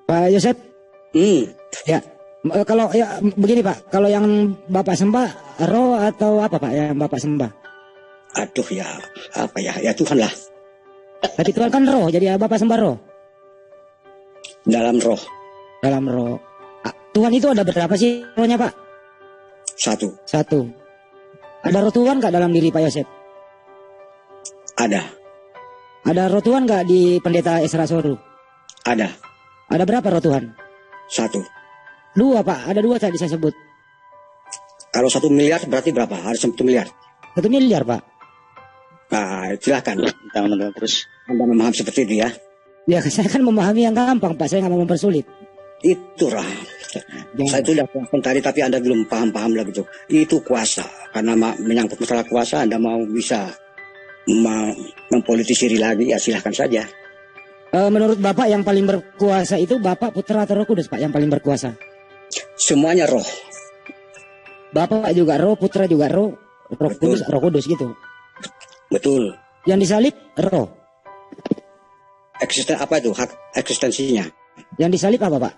Pak Yosep, Hmm. ya. Kalau ya begini Pak, kalau yang Bapak sembah roh atau apa Pak yang Bapak sembah? Aduh ya, apa ya? Ya Tuhan lah, Tapi Tuhan kan roh, jadi ya Bapak sembah roh. dalam roh. Dalam roh. Tuhan itu ada berapa sih rohnya Pak? Satu. Satu. Ada roh Tuhan nggak dalam diri Pak Yosep? Ada. Ada roh Tuhan nggak di pendeta Esra Soru? Ada. Ada berapa roh Tuhan? Satu. Dua Pak, ada dua tadi saya sebut. Kalau 1 miliar berarti berapa? Harus 1 miliar. 1 miliar Pak. Nah, silakan. Terus Anda memahami seperti itu ya. Ya saya kan memahami yang gampang Pak, saya nggak mau mempersulit. Itulah. Saya itu sudah paham tadi, tapi Anda belum paham lah gitu. Itu kuasa. Karena menyangkut masalah kuasa, Anda mau bisa mempolitisiri lagi, ya silahkan saja. Menurut Bapak yang paling berkuasa itu Bapak, Putra atau Roh Kudus Pak yang paling berkuasa? Semuanya roh. Bapak juga roh, Putra juga roh, Roh Kudus gitu. Betul. Yang disalib roh. Apa itu? Hak eksistensinya. Yang disalib apa Pak?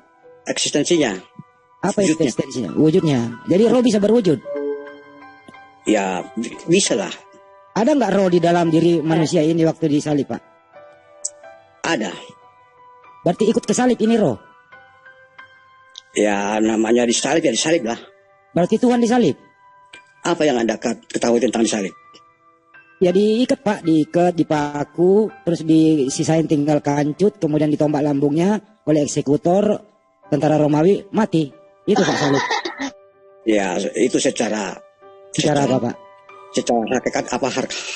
Eksistensinya. Apa Wujudnya. eksistensinya? Wujudnya. Jadi roh bisa berwujud. Ya, bisa lah. Ada nggak roh di dalam diri manusia ini waktu disalib Pak? Ada. Berarti ikut ke salib ini roh. Ya, namanya disalib, ya disalib lah. Berarti Tuhan disalib. Apa yang Anda ketahui tentang disalib? Ya diikat Pak, diikat, dipaku, terus disisain tinggal kancut, kemudian ditombak lambungnya oleh eksekutor tentara Romawi, mati. Itu Pak salib. Ya, itu secara Apa Pak? Secara hakikat apa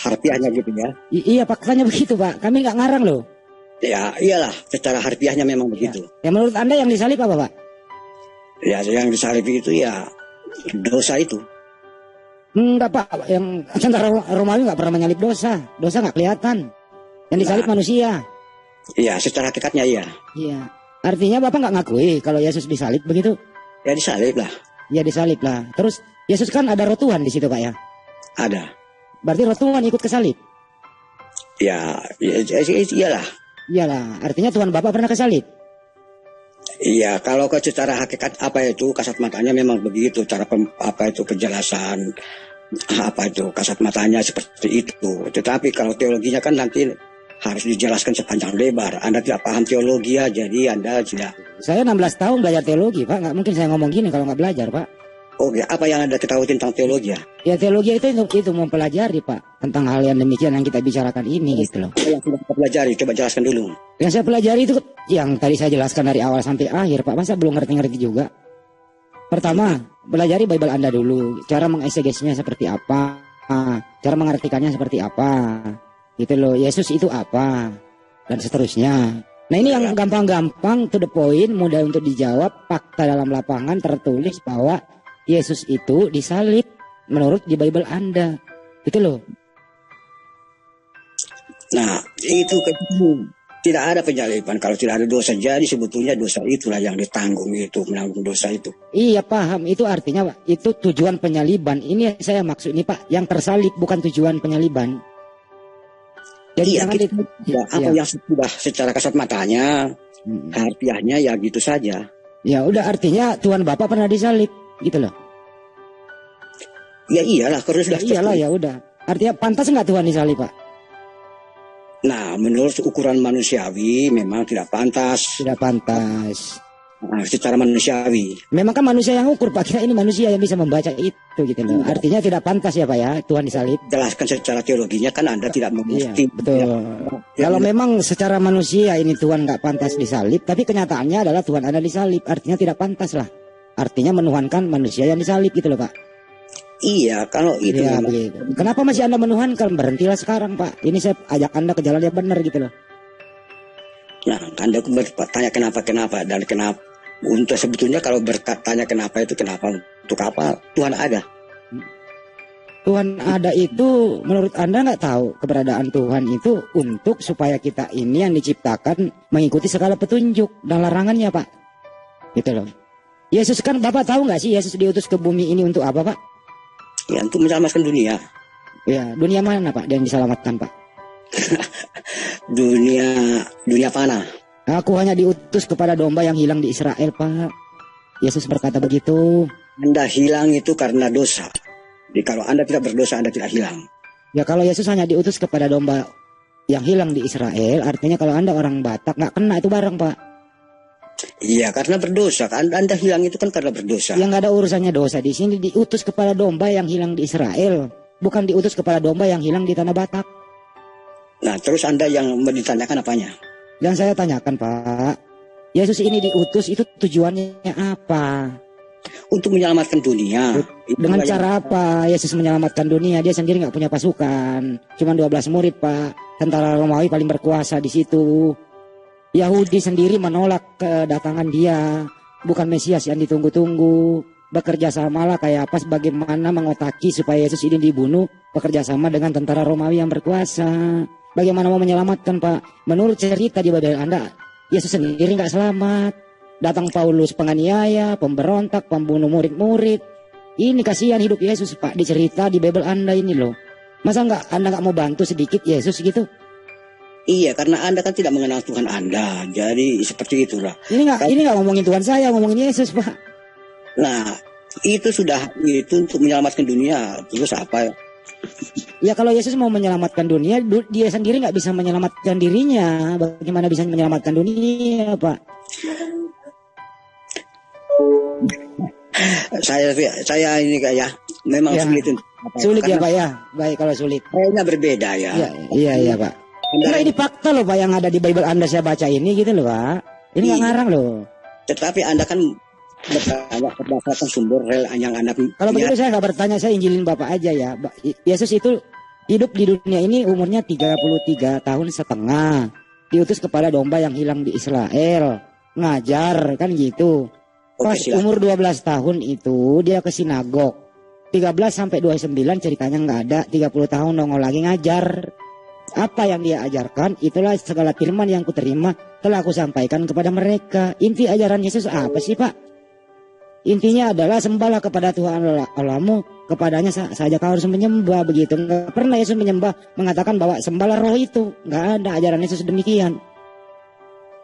harfiahnya gitu ya. Iya faktanya begitu Pak, kami nggak ngarang loh. Ya, iyalah, secara harfiahnya memang begitu. Ya menurut Anda yang disalib apa Pak? Ya, yang disalib itu ya dosa itu. Enggak Pak, yang tentara Romawi nggak pernah menyalib dosa. Dosa nggak kelihatan. Yang disalib manusia. Iya, secara hakikatnya iya. Iya. Artinya Bapak nggak ngakui kalau Yesus disalib begitu? Ya disalib lah. Ya disalib lah. Terus Yesus kan ada roh Tuhan di situ Pak ya? Ada. Berarti roh Tuhan ikut ke salib? Iyalah. Iyalah, artinya Tuhan Bapak pernah ke salib? Iya, kalau ke secara hakikat apa itu kasat matanya memang begitu, cara apa itu penjelasan apa itu kasat matanya seperti itu. Tetapi kalau teologinya kan nanti harus dijelaskan sepanjang lebar. Anda tidak paham teologi ya, jadi Anda tidak. Saya 16 tahun belajar teologi Pak, nggak mungkin saya ngomong gini kalau nggak belajar Pak. Oh ya, apa yang Anda ketahui tentang teologi ya? Ya teologi itu mempelajari Pak tentang hal yang demikian yang kita bicarakan ini gitu loh. Apa yang sudah kita pelajari? Coba jelaskan dulu. Yang saya pelajari itu yang tadi saya jelaskan dari awal sampai akhir Pak. Masa belum ngerti-ngerti juga? Pertama, pelajari Bible Anda dulu. Cara mengeksegesinya seperti apa? Cara mengartikannya seperti apa? Gitu loh. Yesus itu apa? Dan seterusnya. Nah ini yang gampang-gampang, to the point, mudah untuk dijawab. Fakta dalam lapangan tertulis bahwa Yesus itu disalib menurut di Bible Anda. Gitu loh. Nah, itu tidak ada penyaliban. Kalau tidak ada dosa, jadi sebetulnya dosa itulah yang ditanggung, itu menanggung dosa itu. Iya paham, itu artinya Pak, itu tujuan penyaliban. Ini saya maksud ini Pak, yang tersalib bukan tujuan penyaliban. Jadi iya, jangan itu. Apa yang sudah secara kasat matanya, harfiahnya ya gitu saja. Ya udah, artinya Tuhan Bapak pernah disalib, gitu loh. Ya iyalah, kalau sudah. Ya iyalah, ya udah. Artinya pantas nggak Tuhan disalib Pak? Nah, menurut ukuran manusiawi memang tidak pantas. Tidak pantas. Nah, secara manusiawi. Memang kan manusia yang ukur Pak, kita ini manusia yang bisa membaca itu gitu loh. Artinya tidak pantas ya Pak ya, Tuhan disalib. Jelaskan secara teologinya kan Anda tidak mengerti. Iya, betul. Kalau memang secara manusia ini Tuhan nggak pantas disalib, tapi kenyataannya adalah Tuhan Anda disalib, artinya tidak pantas lah. Artinya menuhankan manusia yang disalib gitu loh Pak. Iya, kalau itu ya, begitu. Kenapa masih Anda menuhankan? Berhentilah sekarang Pak. Ini saya ajak Anda ke jalan yang benar gitu loh. Nah, Anda bertanya kenapa dan kenapa. Untuk sebetulnya kalau bertanya kenapa itu kenapa, untuk apa Tuhan ada? Tuhan ada itu menurut Anda nggak tahu keberadaan Tuhan itu untuk supaya kita ini yang diciptakan mengikuti segala petunjuk dan larangannya Pak. Gitu loh. Yesus kan Bapak tahu nggak sih Yesus diutus ke bumi ini untuk apa Pak? Ya, untuk menyelamatkan dunia. Ya, dunia mana Pak yang diselamatkan Pak? dunia fana. Aku hanya diutus kepada domba yang hilang di Israel, Pak. Yesus berkata begitu. Anda hilang itu karena dosa. Jadi kalau Anda tidak berdosa, Anda tidak hilang. Ya kalau Yesus hanya diutus kepada domba yang hilang di Israel, artinya kalau Anda orang Batak nggak kena itu barang, Pak. Iya, karena berdosa. Anda hilang itu kan karena berdosa. Yang nggak ada urusannya dosa di sini, diutus kepada domba yang hilang di Israel, bukan diutus kepada domba yang hilang di tanah Batak. Nah, terus Anda yang ditanyakan apanya? Yang saya tanyakan, Pak, Yesus ini diutus itu tujuannya apa? Untuk menyelamatkan dunia. Dengan cara apa Yesus menyelamatkan dunia? Dia sendiri nggak punya pasukan, cuma 12 murid, Pak. Tentara Romawi paling berkuasa di situ. Yahudi sendiri menolak kedatangan dia, bukan Mesias yang ditunggu-tunggu. Bekerja samalah kayak apa, bagaimana mengotaki supaya Yesus ini dibunuh, bekerja sama dengan tentara Romawi yang berkuasa. Bagaimana mau menyelamatkan, Pak? Menurut cerita di Babel Anda, Yesus sendiri nggak selamat. Datang Paulus penganiaya, pemberontak, pembunuh murid-murid. Ini kasihan hidup Yesus, Pak, dicerita di Bible Anda ini loh. Masa Anda nggak mau bantu sedikit Yesus gitu? Iya, karena Anda kan tidak mengenal Tuhan Anda. Jadi seperti itulah. Ini nggak ngomongin Tuhan saya, ngomongin Yesus, Pak. Nah, itu untuk menyelamatkan dunia. Terus apa? Ya kalau Yesus mau menyelamatkan dunia, dia sendiri nggak bisa menyelamatkan dirinya. Bagaimana bisa menyelamatkan dunia, Pak? Saya ini kayak memang ya, sulit ya, Pak ya. Baik kalau sulit. Kayaknya berbeda ya. Iya Pak. Nah, ini fakta loh, Pak, yang ada di Bible Anda saya baca ini gitu loh, Pak. Ini nggak ngarang loh. Tetapi Anda kan bertanya berdasarkan sumber rel yang Anda. Kalau begitu saya nggak bertanya, saya injilin Bapak aja ya. Yesus itu hidup di dunia ini umurnya 33 tahun setengah. Diutus kepada domba yang hilang di Israel. Ngajar kan gitu. Pas umur 12 tahun itu dia ke sinagog. 13 sampai 29 ceritanya nggak ada. 30 tahun nongol lagi ngajar. Apa yang dia ajarkan, itulah segala firman yang kuterima telah aku sampaikan kepada mereka. Inti ajaran Yesus apa sih, Pak? Intinya adalah sembahlah kepada Tuhan Allahmu, kepadanya saja kau harus menyembah, begitu. Nggak pernah Yesus menyembah mengatakan bahwa sembahlah roh itu. Nggak ada ajaran Yesus demikian.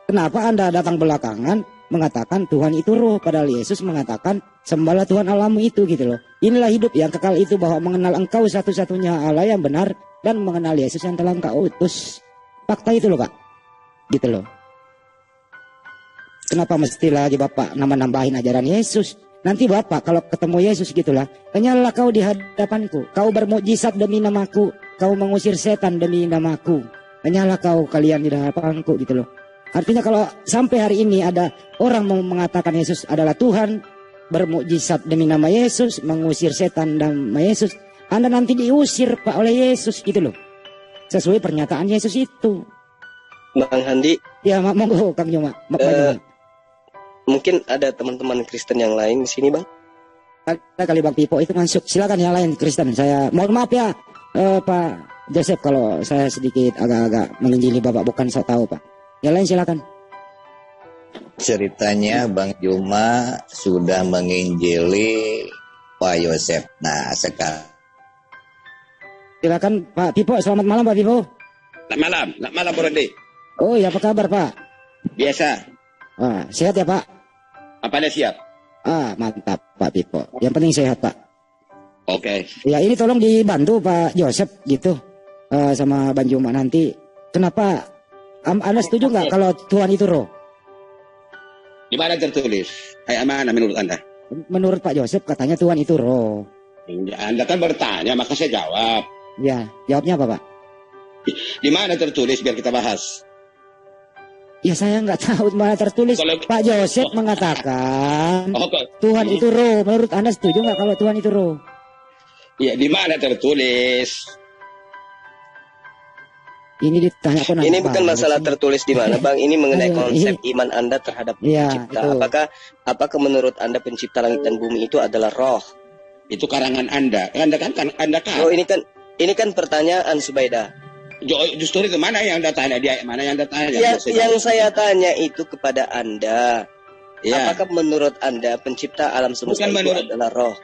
Kenapa Anda datang belakangan mengatakan Tuhan itu roh, padahal Yesus mengatakan sembahlah Tuhan Allahmu itu, gitu loh. Inilah hidup yang kekal itu, bahwa mengenal Engkau satu-satunya Allah yang benar dan mengenal Yesus yang telah Engkau utus. Fakta itu loh, Pak. Gitu loh. Kenapa mesti lagi Bapak nambahin ajaran Yesus? Nanti Bapak kalau ketemu Yesus gitulah, kenyalah kau di hadapanku, kau bermukjizat demi namaku, kau mengusir setan demi namaku. Kenyalah kau kalian di hadapanku, gitu loh. Artinya kalau sampai hari ini ada orang mau mengatakan Yesus adalah Tuhan, bermukjizat demi nama Yesus, mengusir setan nama Yesus, Anda nanti diusir, Pak, oleh Yesus, gitu loh. Sesuai pernyataan Yesus itu. Bang Handi. Ya, monggo Kang Joma. Mungkin ada teman-teman Kristen yang lain di sini, Bang. Ada kali Bang Pipo itu masuk. Silakan yang lain Kristen. Saya mohon maaf ya, Pak Joseph, kalau saya sedikit agak-agak menginjili Bapak, bukan sok tahu, Pak. Yang lain silakan. Ceritanya Bang Juma sudah menginjili Pak Yosef. Nah, sekarang silakan Pak Pipo. Selamat malam Pak Pipo. Selamat malam Bro Randi. Oh ya, apa kabar Pak? Biasa. Sehat ya Pak? Apanya siap? Mantap Pak Pipo. Yang penting sehat Pak. Oke. Ya ini tolong dibantu Pak Joseph gitu, sama Bang Juma nanti. Kenapa? Anda setuju nggak kalau Tuhan itu roh? Di mana tertulis? Kayak mana menurut Anda? Menurut Pak Joseph katanya Tuhan itu roh. Anda kan bertanya, maka saya jawab. Ya, jawabnya apa Pak? Di mana tertulis biar kita bahas? Ya saya nggak tahu mana tertulis. Pak Joseph mengatakan Tuhan itu roh. Menurut Anda setuju nggak kalau Tuhan itu roh? Ya, di mana tertulis? Ini ditanya aku. Ini bukan masalah tertulis di mana, Bang. Ini mengenai konsep iman Anda terhadap pencipta. Apakah menurut Anda pencipta langit dan bumi itu adalah roh? Itu karangan Anda. Anda kan. Oh, ini kan pertanyaan Subaida. Justru itu mana yang Anda tanya? Dia mana yang Anda tanya? Yang saya tanya itu kepada Anda. Ya. Apakah menurut Anda pencipta alam semesta itu adalah roh?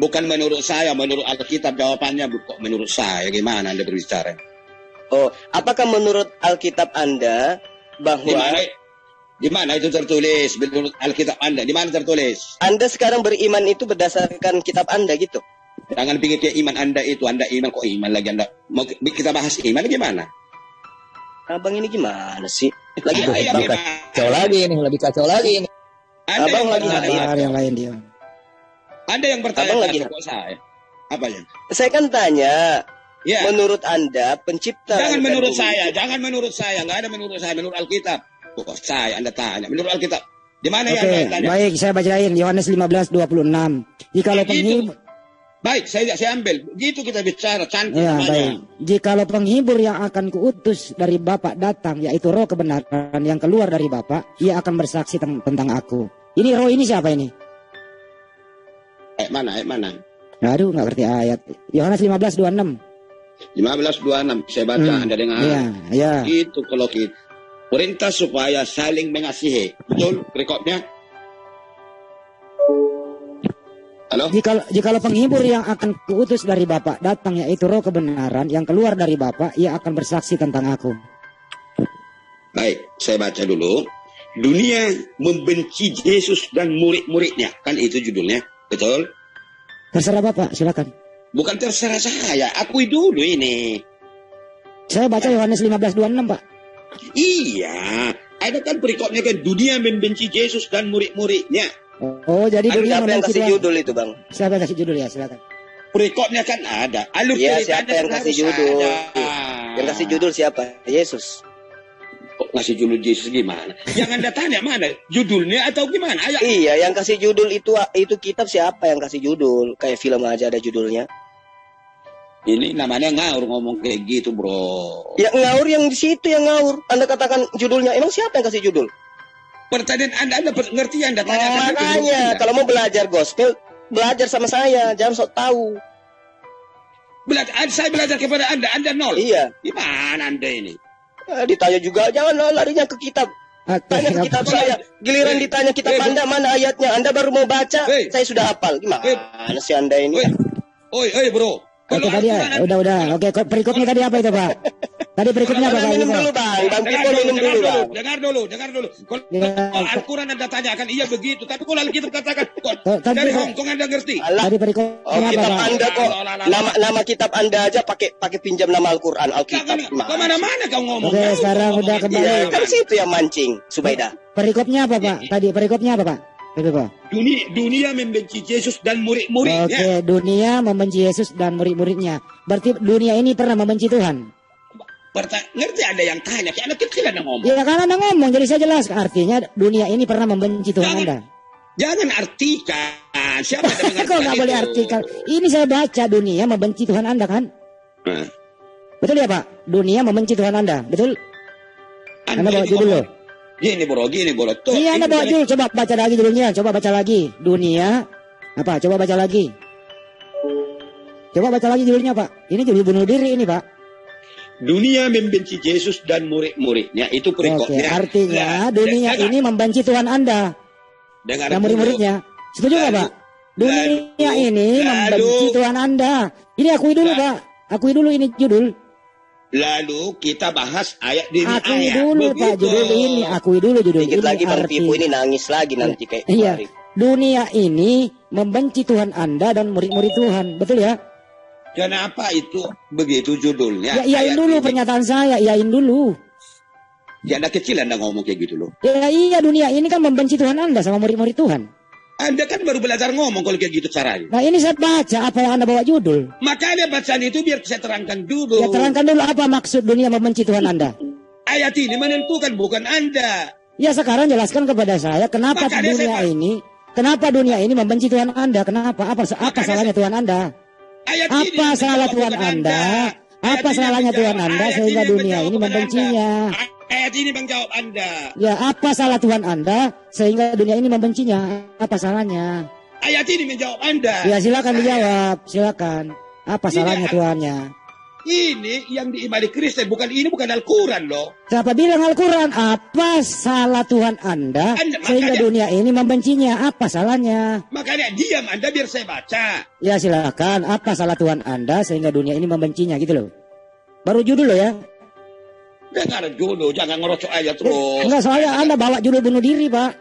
Bukan menurut saya, menurut Alkitab jawabannya. Bukan menurut saya. Gimana Anda berbicara? Oh, apakah menurut Alkitab Anda bahwa Di mana itu tertulis menurut Alkitab Anda? Di mana tertulis? Anda sekarang beriman itu berdasarkan kitab Anda gitu. Jangan pikir iman Anda itu, Anda iman kok iman lagi Anda. Mau kita bahas iman gimana? Abang ini gimana sih? Lagi Lebih kacau lagi ini. Abang lagi yang lain dia. Anda yang bertanya Abang lagi kok saya. Apa ya? Saya kan tanya, Ya. menurut Anda pencipta. Jangan menurut saya, nggak ada menurut saya, menurut Alkitab. Kok saya Anda tanya, menurut Alkitab. Di mana yang Anda tanya? Baik, saya bacain Yohanes 15:26. Jikalau penghibur Baik, saya ambil. Begitu kita bicara cantik ya, namanya. baik. Jikalau penghibur yang akan kuutus dari Bapa datang, yaitu Roh kebenaran yang keluar dari Bapa, ia akan bersaksi tentang aku. Ini Roh ini siapa ini? Ayat mana? Aduh, nggak ngerti ayat. Yohanes 15:26. 15:26 saya baca, Anda dengar. Iya. Itu kalau kita perintah supaya saling mengasihi. Betul rekodnya? Halo? Jikalau penghibur yang akan kuutus dari Bapa datang, yaitu Roh kebenaran yang keluar dari Bapa, ia akan bersaksi tentang aku. Baik, saya baca dulu. Dunia membenci Yesus dan murid-muridnya. Kan itu judulnya. Betul? Terserah Bapak, silakan. Bukan terserah saya. Akui dulu ini. Saya baca Yohanes 15:26, Pak. Iya. Ada kan perikopnya kan. Dunia membenci Yesus dan murid-muridnya. Oh, jadi dunia Siapa yang membenci kasih Tuhan. judul itu, Bang? Siapa yang kasih judul ya, silakan. Perikopnya kan ada. Alur Iya, ceritanya siapa yang kan kasih harus judul? ada. Yang kasih judul siapa? Yesus. Kok ngasih judul Yesus gimana? Yang Anda tanya mana? Judulnya atau gimana? Ayo. Iya, yang kasih judul itu kitab siapa yang kasih judul? Kayak film aja ada judulnya. Ini namanya ngaur ngomong kayak gitu, bro. Yang ngaur yang di situ yang ngaur. Anda katakan judulnya. Emang siapa yang kasih judul? Pertanyaan Anda ngerti Anda tanya. Makanya kalau mau belajar gospel, belajar sama saya, jangan sok tahu. Saya belajar kepada Anda nol. Iya. Gimana Anda ini? Ditanya juga, jangan larinya ke kitab. Tanya ke kitab saya. Giliran ditanya kitab Anda mana ayatnya, Anda baru mau baca, saya sudah hafal. Gimana sih Anda ini? Oi, bro. Oke, tadi ya, udah. Oke, perikopnya tadi apa itu, Pak? Tadi berikutnya apa, Pak? Minum dulu, Bang. Bang Pipo minum dulu, Bang. Dengar dulu. Kalau Al-Quran Anda tanyakan, iya begitu. Tapi kalau Alkitab katakan, dari Hongkong Anda ngerti. Tadi perikopnya apa, Kitab Pak? Anda kok, nama kitab Anda aja pakai pinjam nama Al-Quran, Alkitab. Kemana-mana kau ngomong. Oke, sekarang udah kembali. Iya, kan situ yang mancing, Subaida. Perikopnya apa, Pak? Tadi perikopnya apa, Pak? Dunia membenci Yesus dan murid-muridnya. Oke, dunia membenci Yesus dan murid-muridnya. Berarti dunia ini pernah membenci Tuhan. Ngerti ada yang tanya, kayak anak kecil ada ngomong. Ya kan Anda ngomong, jadi saya jelas. Artinya dunia ini pernah membenci Tuhan Anda. Jangan artikan. Siapa yang mengerti? Kok nggak boleh artikan? Ini saya baca dunia membenci Tuhan Anda kan? Betul ya Pak? Dunia membenci Tuhan Anda, betul? Anda bawa judul loh. Gini bro. Iya Anda bawa judul, coba baca lagi judulnya, coba baca lagi. Dunia, apa? Coba baca lagi. Coba baca lagi judulnya Pak. Ini judul bunuh diri ini Pak. Dunia membenci Yesus dan murid-muridnya. Itu perikopnya. Oke, artinya dunia ini membenci Tuhan Anda dan murid-muridnya. Setuju nggak Pak? Dunia ini membenci Tuhan Anda. Ini akui dulu Pak. Akui dulu ini judul. Lalu kita bahas ayat demi ayat. Akui dulu Pak judul ini. Akui dulu judul Dikit ini. lagi Bang Pipo ini nangis lagi nanti kayak Iya. kemarin. Dunia ini membenci Tuhan Anda dan murid-murid Tuhan. Betul ya? Kenapa itu begitu judulnya? Ya iyain dulu pernyataan saya. Iyain dulu. Ya anak kecil Anda ngomong kayak gitu loh. Ya iya dunia ini kan membenci Tuhan Anda sama murid-murid Tuhan. Anda kan baru belajar ngomong kalau kayak gitu caranya. Nah ini saya baca apa yang Anda bawa judul. Makanya bacaan itu biar saya terangkan dulu. Ya terangkan dulu apa maksud dunia membenci Tuhan Anda. Ayat ini menentukan bukan Anda. Ya sekarang jelaskan kepada saya kenapa dunia ini membenci Tuhan Anda. Kenapa? Apa salahnya Tuhan Anda? Apa salah Tuhan Anda? Apa salahnya Tuhan Anda sehingga dunia ini membencinya? Ayat ini Bang jawab Anda. Ya apa salah Tuhan Anda sehingga dunia ini membencinya? Apa salahnya? Ayat ini menjawab Anda. Ya silakan dijawab, silakan. Apa salahnya Tuhannya? Ini yang diimani Kristen, bukan Al-Quran loh. Siapa bilang Al-Quran? Apa salah Tuhan Anda sehingga dunia ini membencinya? Apa salahnya? Makanya diam Anda biar saya baca. Ya silakan. Apa salah Tuhan Anda sehingga dunia ini membencinya gitu loh. Baru judul loh ya. Dengar dulu, jangan ngerocok aja terus. Enggak, soalnya Anda bawa judul bunuh diri, Pak.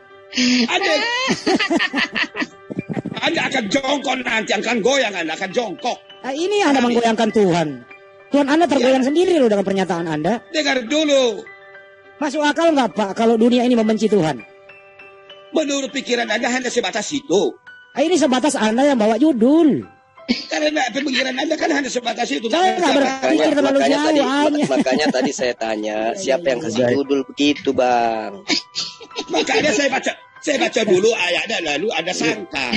Anda akan jongkok nanti, akan goyang, Anda akan jongkok. Nah, ini Anda menggoyangkan Tuhan. Tuhan Anda tergoyang sendiri loh dengan pernyataan Anda. Dengar dulu. Masuk akal nggak, Pak, kalau dunia ini membenci Tuhan? Menurut pikiran Anda hanya sebatas itu. Nah, ini sebatas Anda yang bawa judul. Karena pemikiran Anda kan hanya sebatas itu. Saya nggak berpikir terlalu jauh. Makanya tadi saya tanya, siapa yang kasih judul begitu, Bang? Makanya saya baca dulu ayatnya, lalu Anda sangka.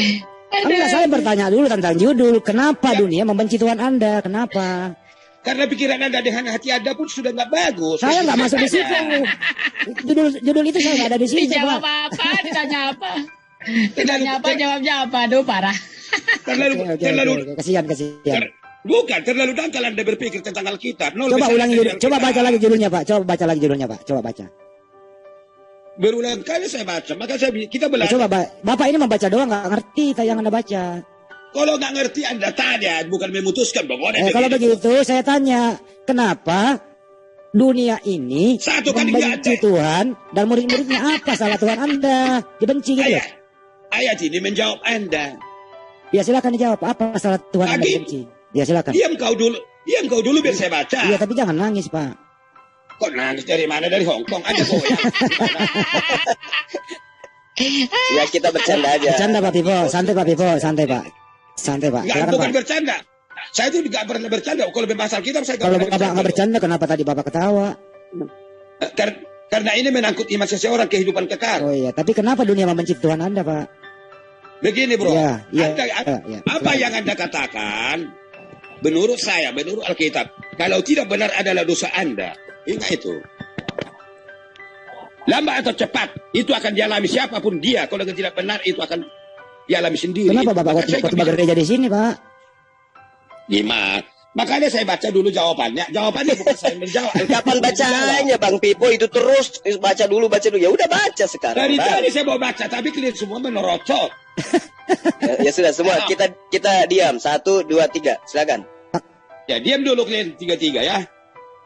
Enggak, saya bertanya dulu tentang judul. Kenapa dunia membenci Tuhan Anda? Kenapa? Karena pikiran Anda dengan hati Anda pun sudah nggak bagus. Saya nggak masuk di situ. Judul itu saya nggak ada di situ, Dijawab Pak. apa? Ditanya apa? Ditanya apa? Jawabnya apa? Aduh, parah. Terlalu kasihan. Bukan, terlalu dangkal Anda berpikir tentang Alkitab. Coba ulangi judul. Coba baca lagi judulnya, Pak. Coba baca lagi judulnya, Pak. Coba baca. Berulang kali saya baca, maka kita belajar. Coba, Bapak ini membaca doang, nggak ngerti yang Anda baca. Kalau nggak ngerti Anda tanya, bukan memutuskan. Kalau begitu saya tanya, kenapa dunia ini membenci Tuhan dan murid-muridnya? Apa salah Tuhan Anda dibenci gitu? Ayat ini menjawab Anda. Ya silakan dijawab, apa salah Tuhan Anda dibenci? Ya silakan. Diam kau dulu biar saya baca. Iya, tapi jangan nangis, Pak. Kok nangis dari mana? Dari Hongkong Anda goyang. Ya kita bercanda aja. Bercanda, Pak Pipo. Santai, Pak Pipo. Santai, Pak. Bukan Pak. Bercanda. Saya itu nggak pernah bercanda. Kalau membahas Alkitab saya kalau Bapak nggak bercanda, kenapa tadi Bapak ketawa? Karena ini menangkut iman seseorang kehidupan kekal. Oh iya, tapi kenapa dunia membenci Tuhan Anda, Pak? Begini, Bro. Ya. Apa yang Anda katakan, menurut saya, menurut Alkitab, kalau tidak benar adalah dosa Anda. Ingat itu. Lambat atau cepat, itu akan dialami siapapun dia. Kalau tidak benar, itu akan dialami sendiri. Kenapa Bapak khotbah gereja di sini, Pak? Gimana? Makanya saya baca dulu jawabannya. Jawabannya bukan saya menjawab. Kapan bacanya, Bang Pipo? Itu terus baca dulu. Ya udah baca sekarang. Dari tadi saya mau baca, tapi kalian semua menerocot. Ya sudah, semua kita diam. 1, 2, 3. Silakan. Ya diam dulu kalian 3-3 ya.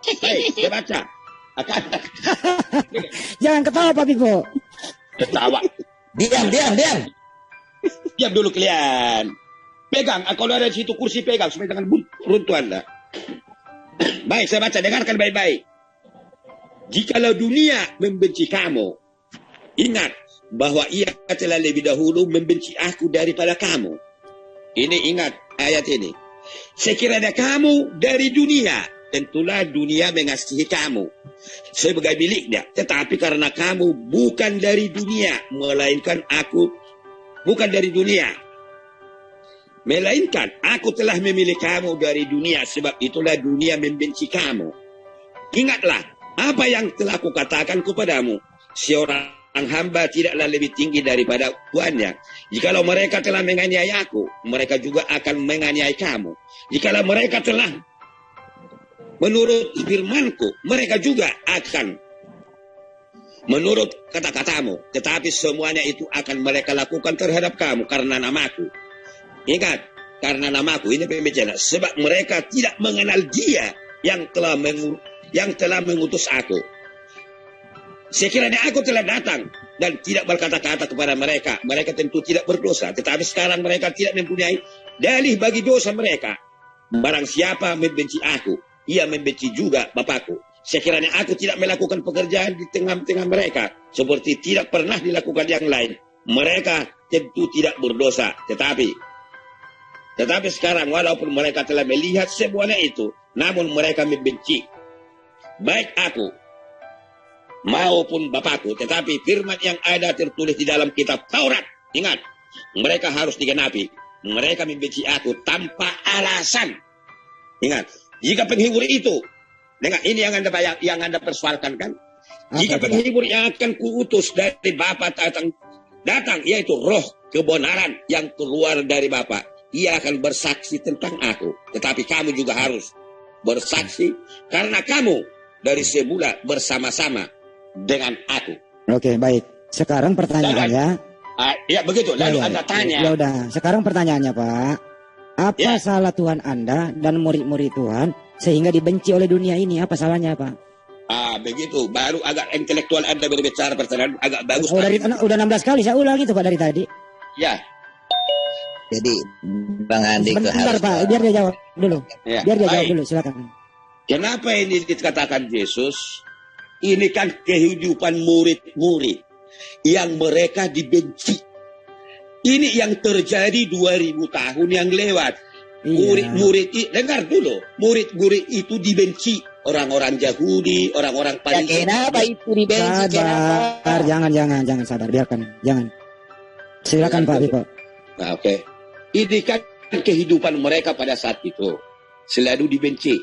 Baik, saya baca. Jangan ketawa, Pak Pipo. Ketawa. Diam. Diam dulu kalian. Pegang, kalau ada di situ kursi pegang supaya jangan runtuh Anda. Baik, saya baca, dengarkan baik-baik. Jikalau dunia membenci kamu, ingat bahwa ia telah lebih dahulu membenci aku daripada kamu. Ini ingat ayat ini. Sekiranya kamu dari dunia, tentulah dunia mengasihi kamu sebagai miliknya. Tetapi karena kamu bukan dari dunia, melainkan aku bukan dari dunia, melainkan aku telah memilih kamu dari dunia, sebab itulah dunia membenci kamu. Ingatlah apa yang telah kukatakan kepadamu, seorang hamba tidaklah lebih tinggi daripada tuannya. Jikalau mereka telah menganiaya aku, mereka juga akan menganiaya kamu. Jikalau mereka telah menurut firmanku, mereka juga akan menurut kata-katamu. Tetapi semuanya itu akan mereka lakukan terhadap kamu karena namaku. Ingat, karena namaku, ini pembicaraan. Sebab mereka tidak mengenal dia yang telah mengutus aku. Sekiranya aku telah datang dan tidak berkata-kata kepada mereka, mereka tentu tidak berdosa. Tetapi sekarang mereka tidak mempunyai dalih bagi dosa mereka. Barang siapa membenci aku, ia membenci juga Bapakku. Sekiranya aku tidak melakukan pekerjaan di tengah-tengah mereka, seperti tidak pernah dilakukan yang lain, mereka tentu tidak berdosa. Tetapi sekarang walaupun mereka telah melihat semuanya itu, namun mereka membenci baik aku maupun Bapakku. Tetapi firman yang ada tertulis di dalam kitab Taurat, ingat, mereka harus digenapi. Mereka membenci aku tanpa alasan. Ingat, jika penghibur itu, dengar, ini yang anda persoalkan kan? Jika penghibur yang akan kuutus dari Bapa datang, yaitu roh kebenaran yang keluar dari Bapa, ia akan bersaksi tentang aku. Tetapi kamu juga harus bersaksi, karena kamu dari semula bersama-sama dengan aku. Oke, baik. Sekarang pertanyaannya. Ya begitu. Lalu Anda tanya. Ya udah. Sekarang pertanyaannya, Pak. Apa salah Tuhan Anda dan murid-murid Tuhan sehingga dibenci oleh dunia ini? Apa salahnya, Pak? Begitu. Baru agak intelektual Anda berbicara pertanyaan agak bagus. Oh, udah 16 kali saya ulang itu Pak dari tadi. Ya. Jadi Bang Andi Bentar Pak, biar dia jawab dulu. Ya. Biar dia Baik. jawab dulu, silakan. Kenapa ini dikatakan Yesus? Ini kan kehidupan murid-murid yang mereka dibenci. Ini yang terjadi 2000 tahun yang lewat. Iya. Murid-murid, dengar dulu. Murid-murid itu dibenci. Orang-orang Yahudi, orang-orang paling... Kenapa itu dibenci? Sabar, jangan sabar, biarkan, jangan. Silakan Pak Pipo. Nah, oke. Ini kan kehidupan mereka pada saat itu. Selalu dibenci.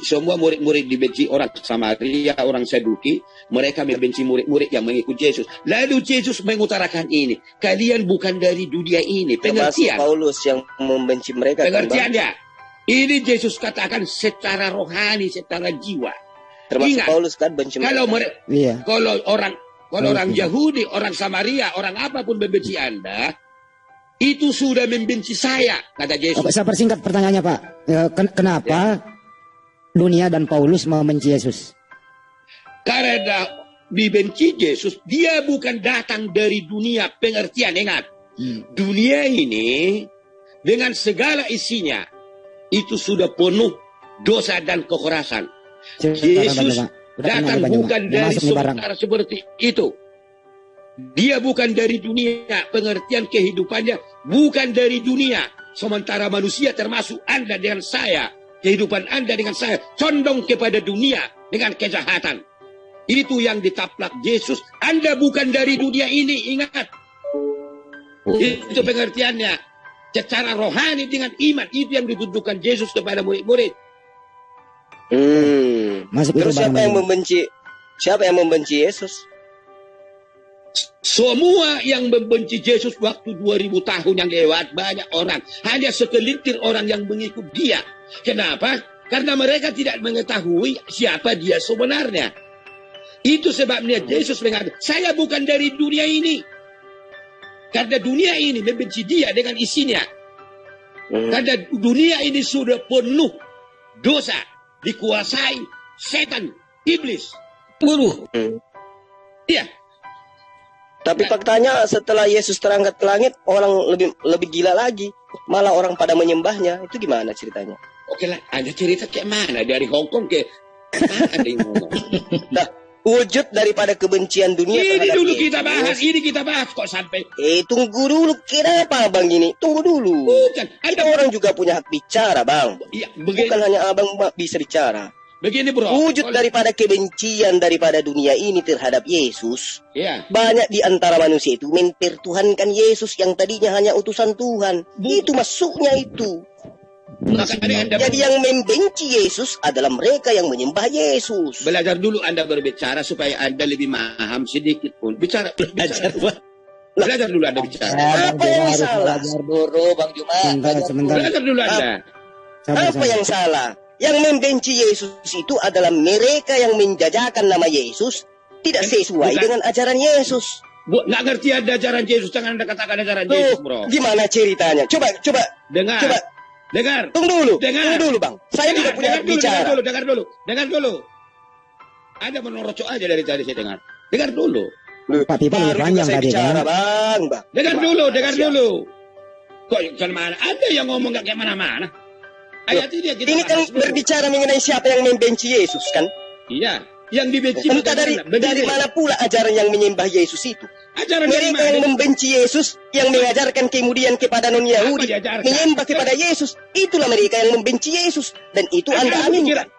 Semua murid-murid dibenci, orang Samaria, orang Saduki. Mereka membenci murid-murid yang mengikuti Yesus. Lalu Yesus mengutarakan ini. Kalian bukan dari dunia ini. Pengertian. Paulus yang membenci mereka. Pengertian ya. Ini Yesus katakan secara rohani, secara jiwa. Termasuk Ingat, Paulus kan benci Kalau mereka. Iya. Kalau orang Yahudi, orang Samaria, orang apapun membenci Anda, itu sudah membenci saya, kata Yesus. Saya persingkat pertanyaannya Pak. Kenapa dunia dan Paulus membenci Yesus? Karena dibenci Yesus, dia bukan datang dari dunia. Pengertian, ingat. Dunia ini dengan segala isinya itu sudah penuh dosa dan kekerasan. Yesus datang bukan dari sementara seperti itu. Dia bukan dari dunia. Pengertian kehidupannya bukan dari dunia. Sementara manusia termasuk Anda dengan saya. Kehidupan Anda dengan saya condong kepada dunia dengan kejahatan. Itu yang ditaplak Yesus. Anda bukan dari dunia ini, ingat. Itu pengertiannya. Secara rohani dengan iman. Itu yang ditujukan Yesus kepada murid-murid. Terus siapa yang membenci Yesus? Semua yang membenci Yesus waktu 2000 tahun yang lewat, banyak orang. Hanya segelintir orang yang mengikut dia. Kenapa? Karena mereka tidak mengetahui siapa dia sebenarnya. Itu sebabnya Yesus mengatakan, saya bukan dari dunia ini. Karena dunia ini membenci dia dengan isinya. Karena dunia ini sudah penuh dosa. Dikuasai setan, iblis, buruh. Iya. Tapi faktanya setelah Yesus terangkat ke langit, orang lebih gila lagi. Malah orang pada menyembahnya. Itu gimana ceritanya? Oke lah, Anda cerita kayak mana? Dari Hong Kong ke mana ada yang ngomong? Nah, wujud daripada kebencian dunia Ini dulu Yesus. kita bahas kok sampai. Tunggu dulu, kenapa Bang gini? Tunggu dulu. Bukan, Kita orang juga punya hak bicara, Bang. Iya, Bukan hanya Abang bisa bicara. Begini bro. Wujud daripada kebencian daripada dunia ini terhadap Yesus. Iya. Banyak di antara manusia itu mempertuhankan Yesus yang tadinya hanya utusan Tuhan. Itu masuknya itu. Jadi yang membenci Yesus adalah mereka yang menyembah Yesus. Belajar dulu Anda berbicara supaya Anda lebih paham sedikit pun. Belajar dulu Anda bicara. Apa yang salah? Belajar dulu Bang Juma. Sebentar. Belajar dulu Anda. Apa yang salah? Yang membenci Yesus itu adalah mereka yang menjajakan nama Yesus tidak sesuai dengan ajaran Yesus. Nggak ngerti ada ajaran Yesus, jangan Anda katakan ajaran Yesus, bro. Gimana ceritanya? Coba. Dengar. Coba. Dengar. Tunggu dulu, Bang. Saya tidak punya hak bicara. Dengar dulu. Ada menorocok aja dari tadi saya dengar. Dengar dulu. Pak Pipo lebih panjang tadi bicara, kan. Bang. Dengar dulu. Kok kan mana? Ada yang ngomong nggak kayak mana-mana. Ayat ini kan berbicara mengenai siapa yang membenci Yesus kan? Iya, yang dibenci. Entah dari mana pula ajaran yang menyembah Yesus itu. Ajaran mereka yang membenci Yesus, yang mengajarkan kemudian kepada non-Yahudi menyembah kepada Yesus, itulah mereka yang membenci Yesus, dan itu Anda aminkan.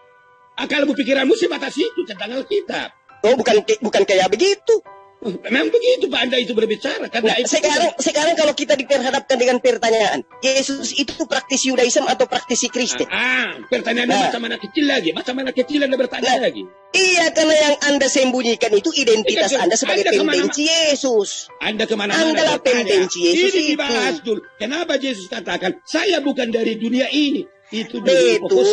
Akal pikiranmu sebatas itu tentang Alkitab. Oh, bukan kayak begitu. Memang begitu Pak Anda itu berbicara. Karena sekarang kalau kita diperhadapkan dengan pertanyaan, Yesus itu praktisi Yudaism atau praktisi Kristen? Pertanyaannya macam mana kecil lagi? Macam mana kecil Anda bertanya lagi? Iya, karena yang Anda sembunyikan itu identitas Anda sebagai pembenci Yesus. Anda kemana-mana. Anda lah pembenci Yesus ini dibahas dulu. Kenapa Yesus katakan, saya bukan dari dunia ini. Itu betul.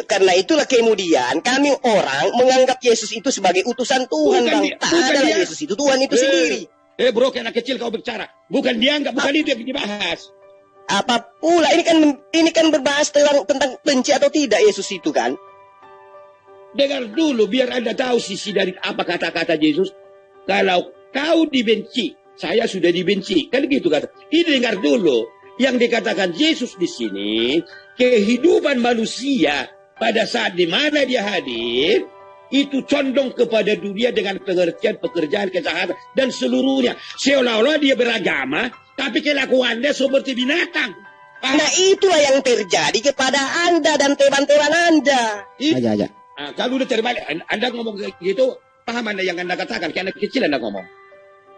Karena itulah kemudian kami orang menganggap Yesus itu sebagai utusan Tuhan, Bang. Adalah Yesus itu Tuhan itu sendiri. Bro, anak kecil kau bicara. Bukan dianggap, bukan itu yang dibahas. Apa pula ini kan berbahas tentang benci atau tidak Yesus itu kan? dengar dulu biar Anda tahu sisi dari apa kata-kata Yesus. Kalau kau dibenci, saya sudah dibenci. Kan gitu kata. Ini dengar dulu. Yang dikatakan Yesus di sini, kehidupan manusia pada saat di mana dia hadir, itu condong kepada dunia dengan pengertian pekerjaan kejahatan dan seluruhnya. Seolah-olah dia beragama, tapi kelakuannya seperti binatang. Nah itulah yang terjadi kepada Anda dan teman-teman Anda. Aja. Nah, kalau udah terbalik, Anda ngomong kayak gitu, paham Anda yang Anda katakan, kayak anak kecil Anda ngomong.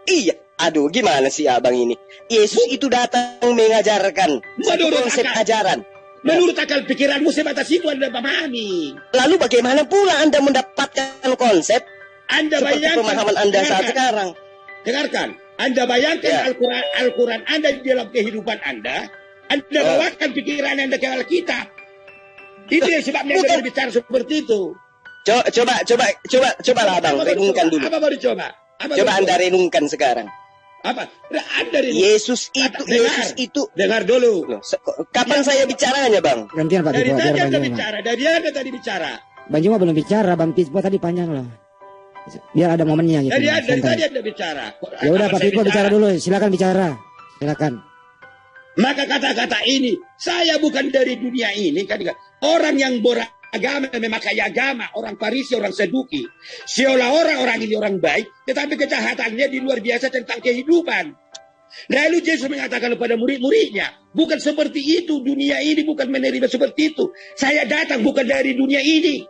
Iya, aduh gimana sih abang ini? Yesus itu datang mengajarkan satu konsep ajaran. Menurut akal pikiranmu sebatas itu Anda pahami. Lalu bagaimana pula Anda mendapatkan konsep Anda seperti bayangkan, pemahaman Anda saat sekarang? Dengarkan, Anda bayangkan Ya. Al-Quran Anda di dalam kehidupan Anda bawakan pikiran Anda ke Alkitab. Itu yang sebabnya Anda berbicara seperti itu. Coba abang renungkan dulu. Apa baru coba? Coba Anda renungkan sekarang. Apa? Anda renungkan. Yesus itu. Dengar dulu. Loh, kapan saya bicaranya, Bang? Gantian Pak Dari Pipo, tadi biar Anda Bang Juma. bicara, dari Anda tadi bicara. Bang Juma belum bicara, Bang Pipo tadi panjang loh. Biar ada momennya gitu. Dari santai. tadi Anda bicara. Ya udah Apa Pak saya Pipo bicara dulu, silakan bicara. Silakan. Maka kata-kata ini, saya bukan dari dunia ini. Kan, orang yang beragama memakai agama, orang Farisi, orang Saduki. Seolah orang ini orang baik, tetapi kejahatannya di luar biasa tentang kehidupan. Lalu Yesus mengatakan kepada murid-muridnya, bukan seperti itu, dunia ini bukan menerima seperti itu. Saya datang bukan dari dunia ini.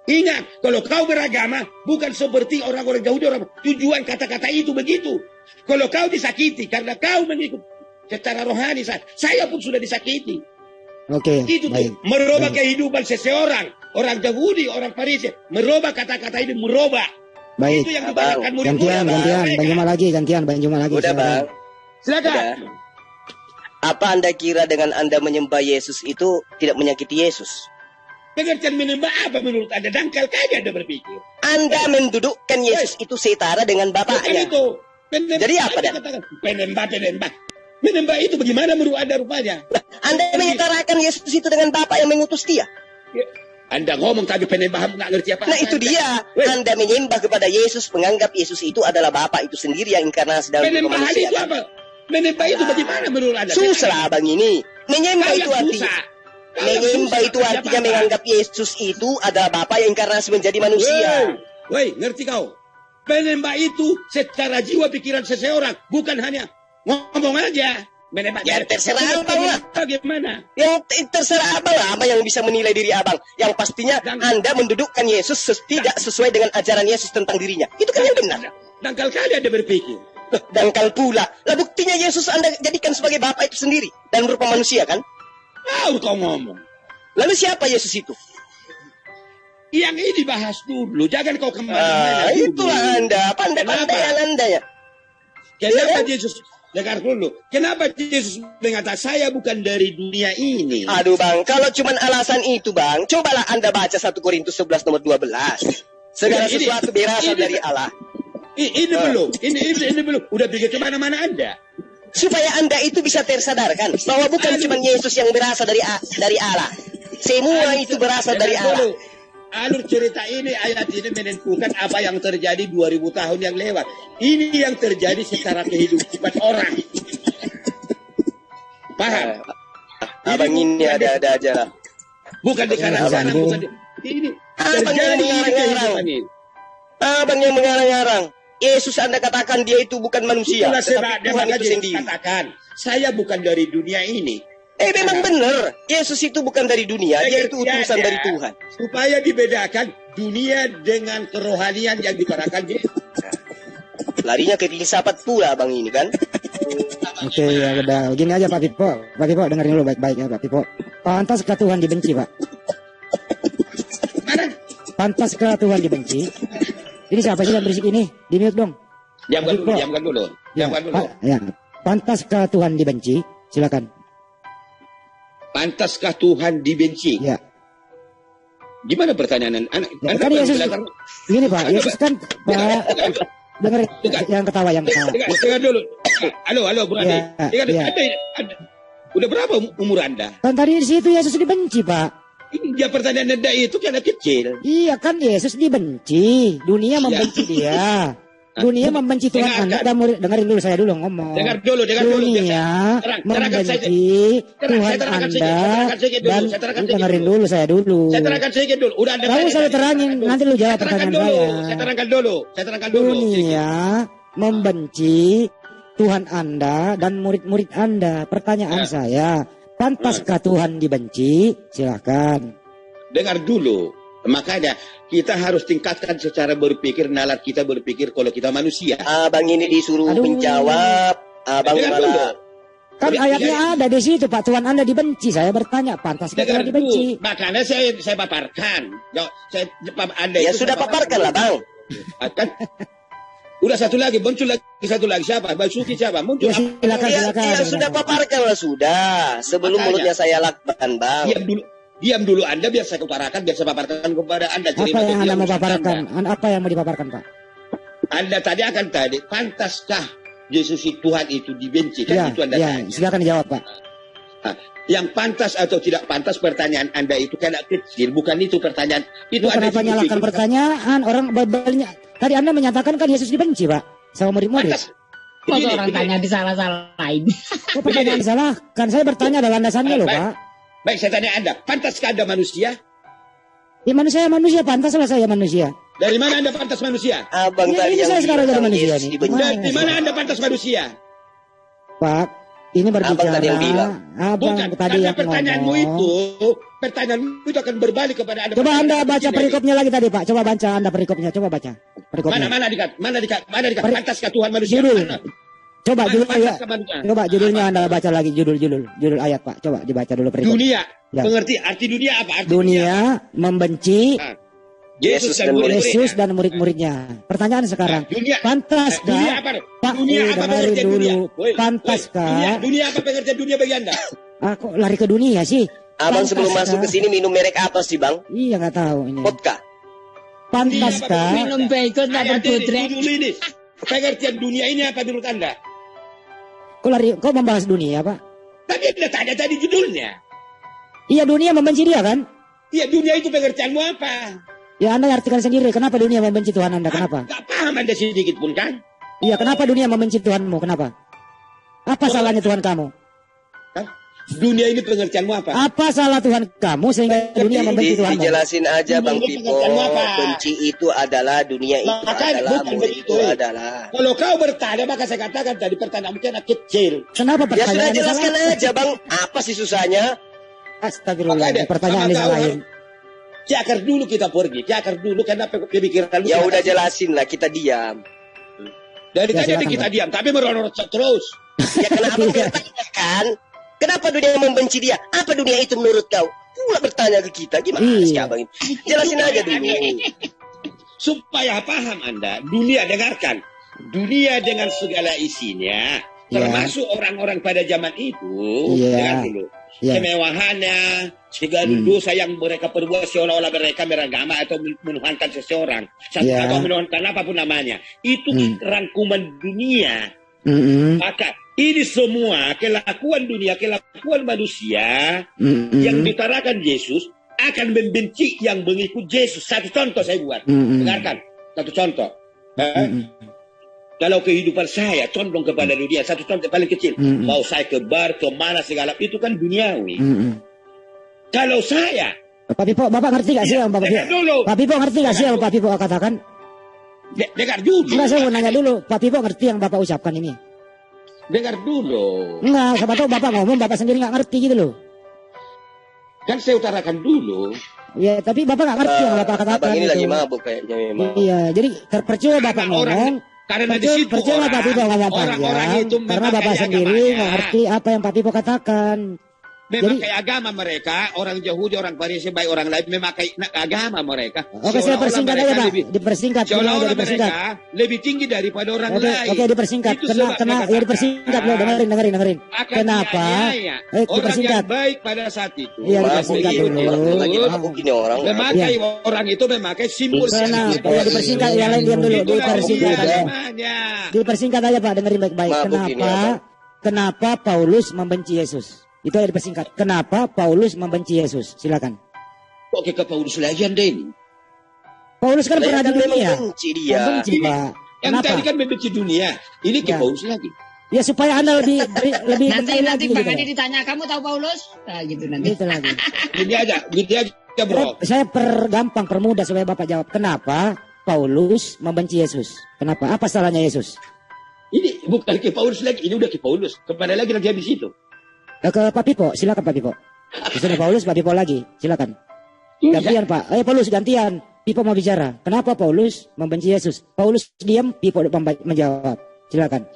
Ingat, kalau kau beragama, bukan seperti orang-orang Yahudi, tujuan kata-kata itu begitu. Kalau kau disakiti, karena kau mengikut secara rohani, saya pun sudah disakiti. Oke, Itu baik. tuh, merubah kehidupan seseorang. Orang Yahudi, orang Farisi, merubah kata-kata ini, merubah. Baik. Itu yang Abang, dikatakan murid-murid. Gantian, Bang Juma lagi, gantian, Bang Juma lagi. Udah, silakan. Bang. Silakan. Udah. Apa Anda kira dengan Anda menyembah Yesus itu tidak menyakiti Yesus? Pengertian menyembah apa menurut Anda? Dangkal kaya Anda berpikir. Anda mendudukkan Yesus itu setara dengan Bukan Bapaknya. itu. Penyembah, Jadi apa, Anda Dan? katakan, penyembah. Menyembah itu bagaimana menurut Anda rupanya? Anda menyetarakan Yesus itu dengan Bapa yang mengutus dia. Anda ngomong tapi penyembah nggak ngerti apa. Nah itu dia. Anda menyembah kepada Yesus, menganggap Yesus itu adalah Bapa itu sendiri yang inkarnasi dalam tubuh Penyembah manusia. itu apa? Menyembah itu bagaimana menurut Anda? Susah abang ini. Menyembah Kau itu yang artinya. susah. Kau yang Menyembah susah, itu siapa artinya apa? menganggap Yesus itu adalah Bapa yang inkarnasi menjadi manusia. Woi, ngerti kau? Penyembah itu secara jiwa pikiran seseorang, bukan hanya ngomong aja. Menyembah. Ya, terserah abang lah. Bagaimana? Yang terserah abang lah, abang yang bisa menilai diri abang. Yang pastinya Anda mendudukkan Yesus tidak sesuai dengan ajaran Yesus tentang dirinya. Itu kan yang benar. Dangkal kali Anda berpikir. Loh, dangkal pula. Lah buktinya Yesus Anda jadikan sebagai Bapa itu sendiri. Dan berupa manusia kan? Kau ngomong. Lalu siapa Yesus itu? Yang ini bahas dulu. Jangan kau kemana-mana dulu. Itulah Anda. Pandai-pandaian Anda ya. Kenapa Yesus? Dengar dulu. Kenapa Yesus mengatakan saya bukan dari dunia ini? Aduh bang, kalau cuman alasan itu bang, cobalah Anda baca 1 Korintus 11 nomor 12. Segala Ini- sesuatu berasal ini- dari Allah. Ini belum. Ini belum. Udah pikir kemana-mana Anda. Supaya Anda itu bisa tersadarkan bahwa bukan cuma Yesus yang berasal dari Allah. Semua itu berasal dari Dengar Allah. dulu. Alur cerita ini, ayat ini menentukan apa yang terjadi 2000 tahun yang lewat. Ini yang terjadi secara kehidupan orang. Paham? Abang ini ada aja lah. Bukan di kanan sana, Abang. bukan di... Ini Abang yang terjadi di mengarang-arang. kehidupan ini. Abang yang mengarang-arang. Yesus Anda katakan dia itu bukan manusia, Itulah tetapi Tuhan sebabnya itu Yesus sendiri. katakan, saya bukan dari dunia ini. Memang benar. Yesus itu bukan dari dunia, dia itu utusan dari Tuhan. Supaya dibedakan dunia dengan kerohanian yang dibarakan Yesus. Larinya ke filsafat pula abang ini kan. Oke, ya udah. Gini aja Pak Pipo. Pak Pipo dengerin dulu baik-baik ya Pak Pipo. Pantaskah Tuhan dibenci, Pak? Mana? Pantaskah Tuhan dibenci? Ini siapa sih yang berisik ini? Di mute dong. Diamkan dulu, Pak. diamkan dulu. Ya, Diamkan dulu. ya. Pantaskah Tuhan dibenci? Silakan. Pantaskah Tuhan dibenci? Ya. Gimana pertanyaan anak? Ya, kan Yesus, gini Pak, Yesus kan Pak, dengar yang ketawa. Dengar dulu. Halo, Bu Ade. Ya, ya. Udah berapa umur Anda? Kan tadi di situ Yesus dibenci Pak. Dia pertanyaan Anda itu karena kecil. Iya kan Yesus dibenci, dunia membenci dia. Dunia membenci Tuhan Anda dan murid. Dengerin dulu saya dulu ngomong. Dengar dulu. Dunia membenci Tuhan Anda dan dengerin dulu saya dulu. Saya terangkan sedikit dulu. Udah Anda tahu saya terangin, nanti lu jawab pertanyaan saya. Saya terangkan dulu. Dunia membenci Tuhan Anda dan murid-murid Anda. Pertanyaan saya, pantaskah Tuhan dibenci? Silakan. Dengar dulu. Makanya kita harus tingkatkan secara berpikir, nalar kita berpikir kalau kita manusia. Abang ini disuruh menjawab, abang malah. Kan ayatnya ada di situ, Pak. Tuhan Anda dibenci. Saya bertanya, pantaskah Tuhan dibenci? Makanya saya paparkan. Anda ya sudah paparkan lah, Bang. Kan? Udah satu lagi, muncul lagi satu lagi. Siapa? Basuki siapa? Muncul. Ya, silakan. Ya, sudah paparkan lah sudah. Sebelum mulutnya saya lakban, Bang. Diam dulu Anda, biar saya utarakan, biar saya paparkan kepada Anda. Apa yang Anda mau paparkan? Apa yang mau dipaparkan, Pak? Anda tadi, pantaskah Yesus Tuhan itu dibenci? Kan itu Anda tanya. Silakan dijawab, Pak. Yang pantas atau tidak pantas pertanyaan Anda itu karena kecil, bukan itu pertanyaan. Itu Anda kenapa nyalakan pertanyaan? Orang Bible-nya. Tadi Anda menyatakan kan Yesus dibenci, Pak, sama murid-murid. Masa orang tanya disalah-salahin. Kok pertanyaan disalahkan? Saya bertanya ada landasannya loh, Pak. Baik, saya tanya Anda, pantaskah Anda manusia? Ya manusia, pantaslah saya manusia. Dari mana Anda pantas manusia? Abang ya, tadi ini saya sekarang jadi manusia nih. Dari mana Anda pantas manusia? Pak, ini berbicara. Abang tadi yang bilang. Abang bukan, tadi yang pertanyaanmu ngomong. pertanyaanmu itu akan berbalik kepada Anda. Coba Anda baca perikopnya lagi tadi, Pak. Coba baca Anda perikopnya, coba baca. Perikopnya. Mana dikat? Pantaskah Tuhan manusia? Judul. Coba judulnya, judulnya Anda baca lagi, judul ayat, Pak. Coba dibaca dulu perikop. Dunia, ya. Mengerti arti dunia apa? Dunia membenci Yesus dan murid-muridnya. Pertanyaan sekarang, pantaskah? Dunia apa? Pak, Dunia apa pengertian dunia? Pantaskah? Dunia apa pengertian dunia bagi Anda? Kok lari ke dunia sih? Abang sebelum masuk ke sini minum merek apa sih, Bang? Iya, nggak tahu ini. Vodka. Pantaskah? Minum bacon atau pudrek. Ini pengertian dunia ini apa menurut Anda? Kok membahas dunia, Pak? Tapi Anda tanya tadi judulnya. Iya, dunia membenci dia kan? Iya, dunia itu pengertianmu apa? Ya, Anda artikan sendiri. Kenapa dunia membenci Tuhan Anda? Kenapa? Gak paham Anda sedikit pun kan? Iya, kenapa dunia membenci Tuhanmu? Kenapa? Apa salahnya Tuhan kamu? Dunia ini pengertianmu apa? Apa salah Tuhan kamu sehingga dunia membenci Tuhan? Dijelasin aja Bang Pipo. Benci itu adalah dunia itu adalah murid itu adalah. Kalau kau bertanya maka saya katakan tadi pertanyaan mungkin anak kecil. Kenapa Ya pertanyaan? sudah jelaskan aja Bang. Apa sih susahnya? Astagfirullah. Pertanyaan disalahin. Cakar dulu kita pergi. Cakar dulu kenapa pemikiran ya udah jelasin lah, kita diam. Dari tadi kita diam, tapi merorot terus. Ya kenapa bertanya kan? Kenapa dunia membenci dia? Apa dunia itu menurut kau? Pula bertanya ke kita. Gimana sih Abang ini? Jelasin aja dulu. Supaya paham Anda, dunia dengarkan. Dunia dengan segala isinya, termasuk orang-orang pada zaman itu, dengar dulu. Kemewahannya, segala dosa yang mereka perbuat seolah-olah mereka beragama atau menuhankan seseorang. Atau menuhankan apapun namanya. Itu rangkuman dunia. Maka ini semua kelakuan dunia, kelakuan manusia yang ditarakan Yesus akan membenci yang mengikut Yesus. Satu contoh saya buat. Dengarkan. Satu contoh. Kalau kehidupan saya condong kepada dunia, satu contoh paling kecil. Mau saya ke bar, ke mana segala, itu kan duniawi. Kalau saya... Pak Pipo, Bapak ngerti gak sih yang Bapak Pipo? Pak Pipo ngerti gak sih yang Pak Pipo katakan? Dengar dulu. Enggak, saya mau nanya dulu. Pak Pipo ngerti yang Bapak ucapkan ini? Dengar dulu. Enggak, siapa tahu Bapak ngomong, Bapak sendiri nggak ngerti gitu loh. Kan saya utarakan dulu. Ya, tapi Bapak nggak ngerti yang Bapak katakan. Abang ini gitu. lagi mabuk kayaknya memang. Iya, jadi terpercaya Bapak ngomong. Karena di situ percaya Pak Pipo ngomong panjang. Karena Bapak sendiri nggak ngerti apa yang Pak Pipo katakan. Memakai agama mereka, orang Yahudi, orang Farisi, baik orang lain memakai agama mereka. Oke, saya persingkat aja Pak. Dipersingkat. Seolah-olah mereka lebih tinggi daripada orang lain. Oke, dipersingkat. Kena, ya dipersingkat loh. Dengerin. Kenapa? Dipersingkat. Orang yang baik pada saat itu. Iya, dipersingkat dulu. Memakai orang itu memakai simbol. Kenapa? Ya dipersingkat. Yang lain diam dulu. Dipersingkat aja. Dipersingkat aja Pak. Dengerin baik-baik. Kenapa Paulus membenci Yesus? Itu ada dipersingkat. Kenapa Paulus membenci Yesus? Silakan. Kok ke Paulus lagi Anda ini? Paulus kan pernah di Memang dunia. benci dia. Benci, Pak. Yang Kenapa? tadi kan membenci dunia. Ini ke Ya. Paulus lagi. Ya supaya Anda lebih Nanti benci nanti lagi, Bang gitu. Adi ditanya, kamu tahu Paulus? Nah, gitu nanti. Gitu lagi. Gini aja bro. Saya pergampang, permudah supaya Bapak jawab. Kenapa Paulus membenci Yesus? Kenapa? Apa salahnya Yesus? Ini bukan ke Paulus lagi, ini udah ke Paulus. Kemana lagi habis itu? Ke Pak Pipo, silakan Pak Pipo. Sudah Paulus, Pak Pipo lagi, silakan. Gantian Pak. Paulus gantian. Pipo mau bicara. Kenapa Paulus membenci Yesus? Paulus diam, Pipo menjawab. Silakan.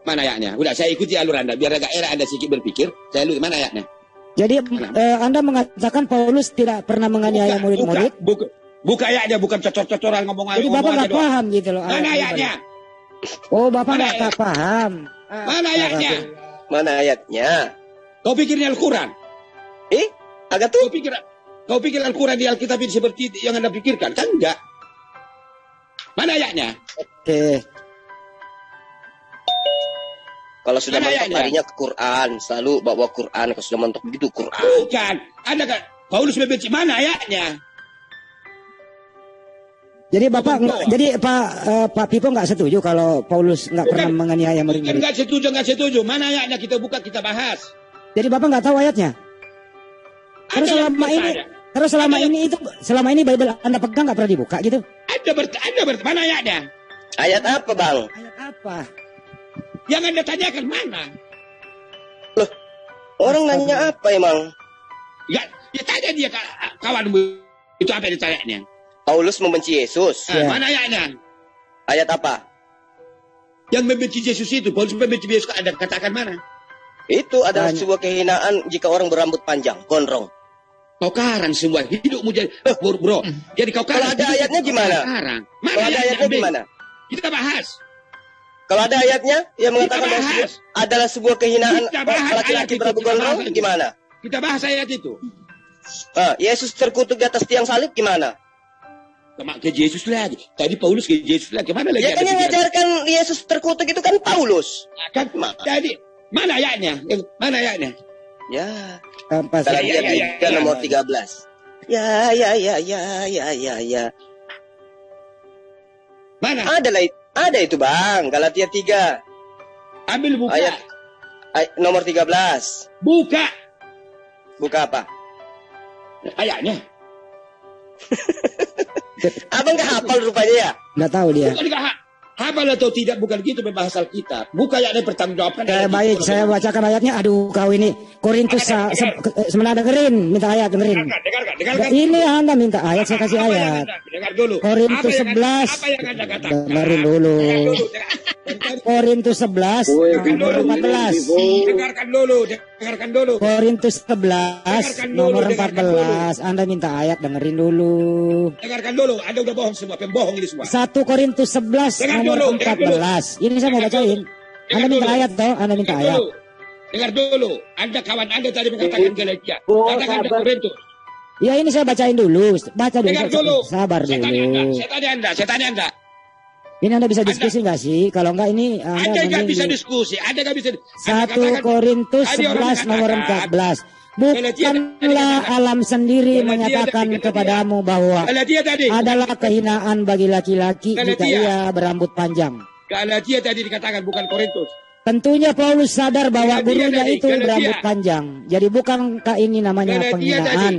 Mana ayatnya? Udah saya ikuti alur Anda. Biar agak era Anda sedikit berpikir. Saya lihat mana ayatnya. Jadi Anda mengatakan Paulus tidak pernah menganiaya murid-murid. Buka ayatnya, bukan cocor-cocoran ngomong Jadi Bapak nggak paham gitu loh. Mana ayatnya? Oh, Bapak Mana nggak paham. Mana ayatnya? Mana ayatnya? Kau pikirnya Al-Quran? Agak tuh. Kau pikir Al-Quran di Alkitab ini seperti yang Anda pikirkan? Kan enggak. Mana ayatnya? Oke. Kalau sudah Mana mentok ayatnya? larinya ke Quran, selalu bawa Quran. Kalau sudah mentok begitu Quran. Bukan. Anda kan Paulus membenci mana ayatnya? Jadi Bapak jadi Pak Pipo nggak setuju kalau Paulus nggak pernah menganiaya Bukan murid-murid. nggak setuju. Mana ayatnya kita buka, kita bahas. Jadi Bapak nggak tahu ayatnya. Terus Anda yang selama bertanya. ini selama ini Bible Anda pegang nggak pernah dibuka gitu? Mana ayatnya? Ayat apa, Bang? Ayat apa? Yang Anda tanyakan mana? Orang nanya apa emang? Ya tanya dia kawanmu. Itu apa yang ditanyanya? Paulus membenci Yesus. Ya. Mana ayatnya? Ayat apa? Yang membenci Yesus itu, Paulus membenci Yesus, Anda katakan mana? Itu adalah Banyak. sebuah kehinaan jika orang berambut panjang, gondrong. Kau karang semua hidupmu jadi bro. Jadi kau Kalau karang. ada hidupmu ayatnya kau gimana? Karang. Mana Kalau ada ayatnya Ambil. gimana? Kita bahas. Kalau ada ayatnya yang mengatakan Kita bahwa bahas. adalah sebuah kehinaan Kita bahas laki-laki ayat itu, berambut kita gondrong, bahas. gimana? Kita bahas ayat itu. Yesus terkutuk di atas tiang salib gimana? Ke Yesus lagi. Tadi Paulus ke Yesus lagi. Kemana lagi? Ya kan yang ngajarkan Yesus terkutuk itu kan Paulus. Kan, jadi mana ayatnya? Mana ayatnya? Ya, Tanpa Galatia ya, 3 ya. nomor 13. Ya. Mana? Ada itu, Bang. Galatia 3 Ambil buka. ayat nomor 13. Buka Buka apa? ayatnya. Abang gak hafal rupanya ya? nggak tahu dia. Bukan enggak hafal atau tidak, bukan gitu membahas Alkitab. Buka ayatnya bertanggungjawabkan. Baik, saya bacakan ayatnya. Aduh, kau ini Korintus sebenarnya dengerin, minta ayat dengerin. Dengarkan. Ini Anda minta ayat, saya kasih Apa yang ayat. Anda- Dengar dulu. Korintus Apa yang 11. Anda- Apa yang Anda katakan? Dengerin dulu. Korintus 11 nomor 14. Dengarkan dulu. Korintus 11 nomor 14. Anda minta ayat, dengerin dulu. Dengarkan dulu. Anda udah bohong semua, pembohong ini semua. 1 Korintus 11 Dengar nomor dulu, dengar 14. Ini saya mau bacain. Anda minta dulu. ayat toh, Anda minta ayat. Dengar dulu. Anda kawan Anda tadi mengatakan Galatia. Katakan Korintus. Ya ini saya bacain dulu. Baca dulu. Dengar dulu. Sabar Saya dulu. tanya Anda. Ini Anda bisa diskusi nggak sih? Kalau nggak ini Anda nggak mending bisa di- diskusi. Anda nggak bisa. 1 Korintus Tadi orang 11 nomor mengatakan, 14. Bukanlah alam sendiri Galatia menyatakan tadi, kepadamu bahwa Galatia tadi. adalah kehinaan bagi laki-laki jika Galatia. ia berambut panjang. Galatia tadi dikatakan, bukan Korintus. Tentunya Paulus sadar bahwa Galatia gurunya tadi, itu Galatia. berambut panjang. Jadi bukankah ini namanya Galatia penghinaan?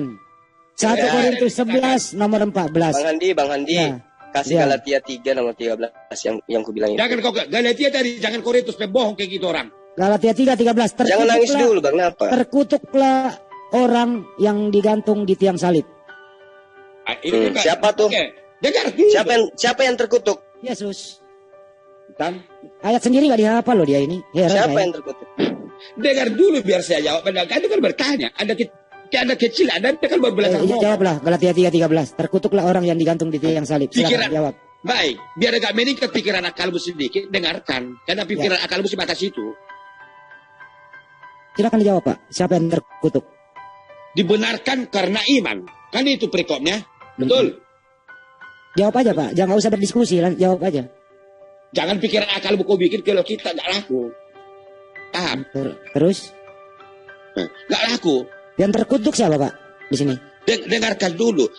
1 Ya. Korintus 11 nomor 14. Bang Handi, Ya. kasih Ya. Galatia 3 nomor 13 yang ku bilang itu. Jangan kau Galatia tadi, jangan Korintus, pembohong kayak gitu orang. Galatia 3:13. Jangan nangis dulu, Bang. Kenapa? Terkutuklah orang yang digantung di tiang salib. Ini bukan- Siapa tuh? Oke. Dengar dulu. Siapa yang terkutuk? Yesus. Dan Ayat sendiri nggak dihafal loh dia ini. Heran Siapa saya. yang terkutuk? dengar dulu biar saya jawab. Anda kan bertanya. Anda kecil, Anda kan baru belajar ngomong. Jawablah Galatia 3:13. Terkutuklah orang yang digantung di tiang salib. Silakan Pikiran. jawab. Baik, biar agak meningkat pikiran akalmu sedikit, dengarkan. Karena pikiran akalmu sebatas itu. Silakan dijawab Pak. Siapa yang terkutuk? Dibenarkan karena iman. Kan itu perikopnya. Betul. Jawab aja Pak. Jangan usah berdiskusi. Jawab aja. Jangan pikiran akalmu kau bikin kalau kita nggak laku. Paham? Terus Nggak laku. yang terkutuk siapa Pak di sini? Dengarkan dulu.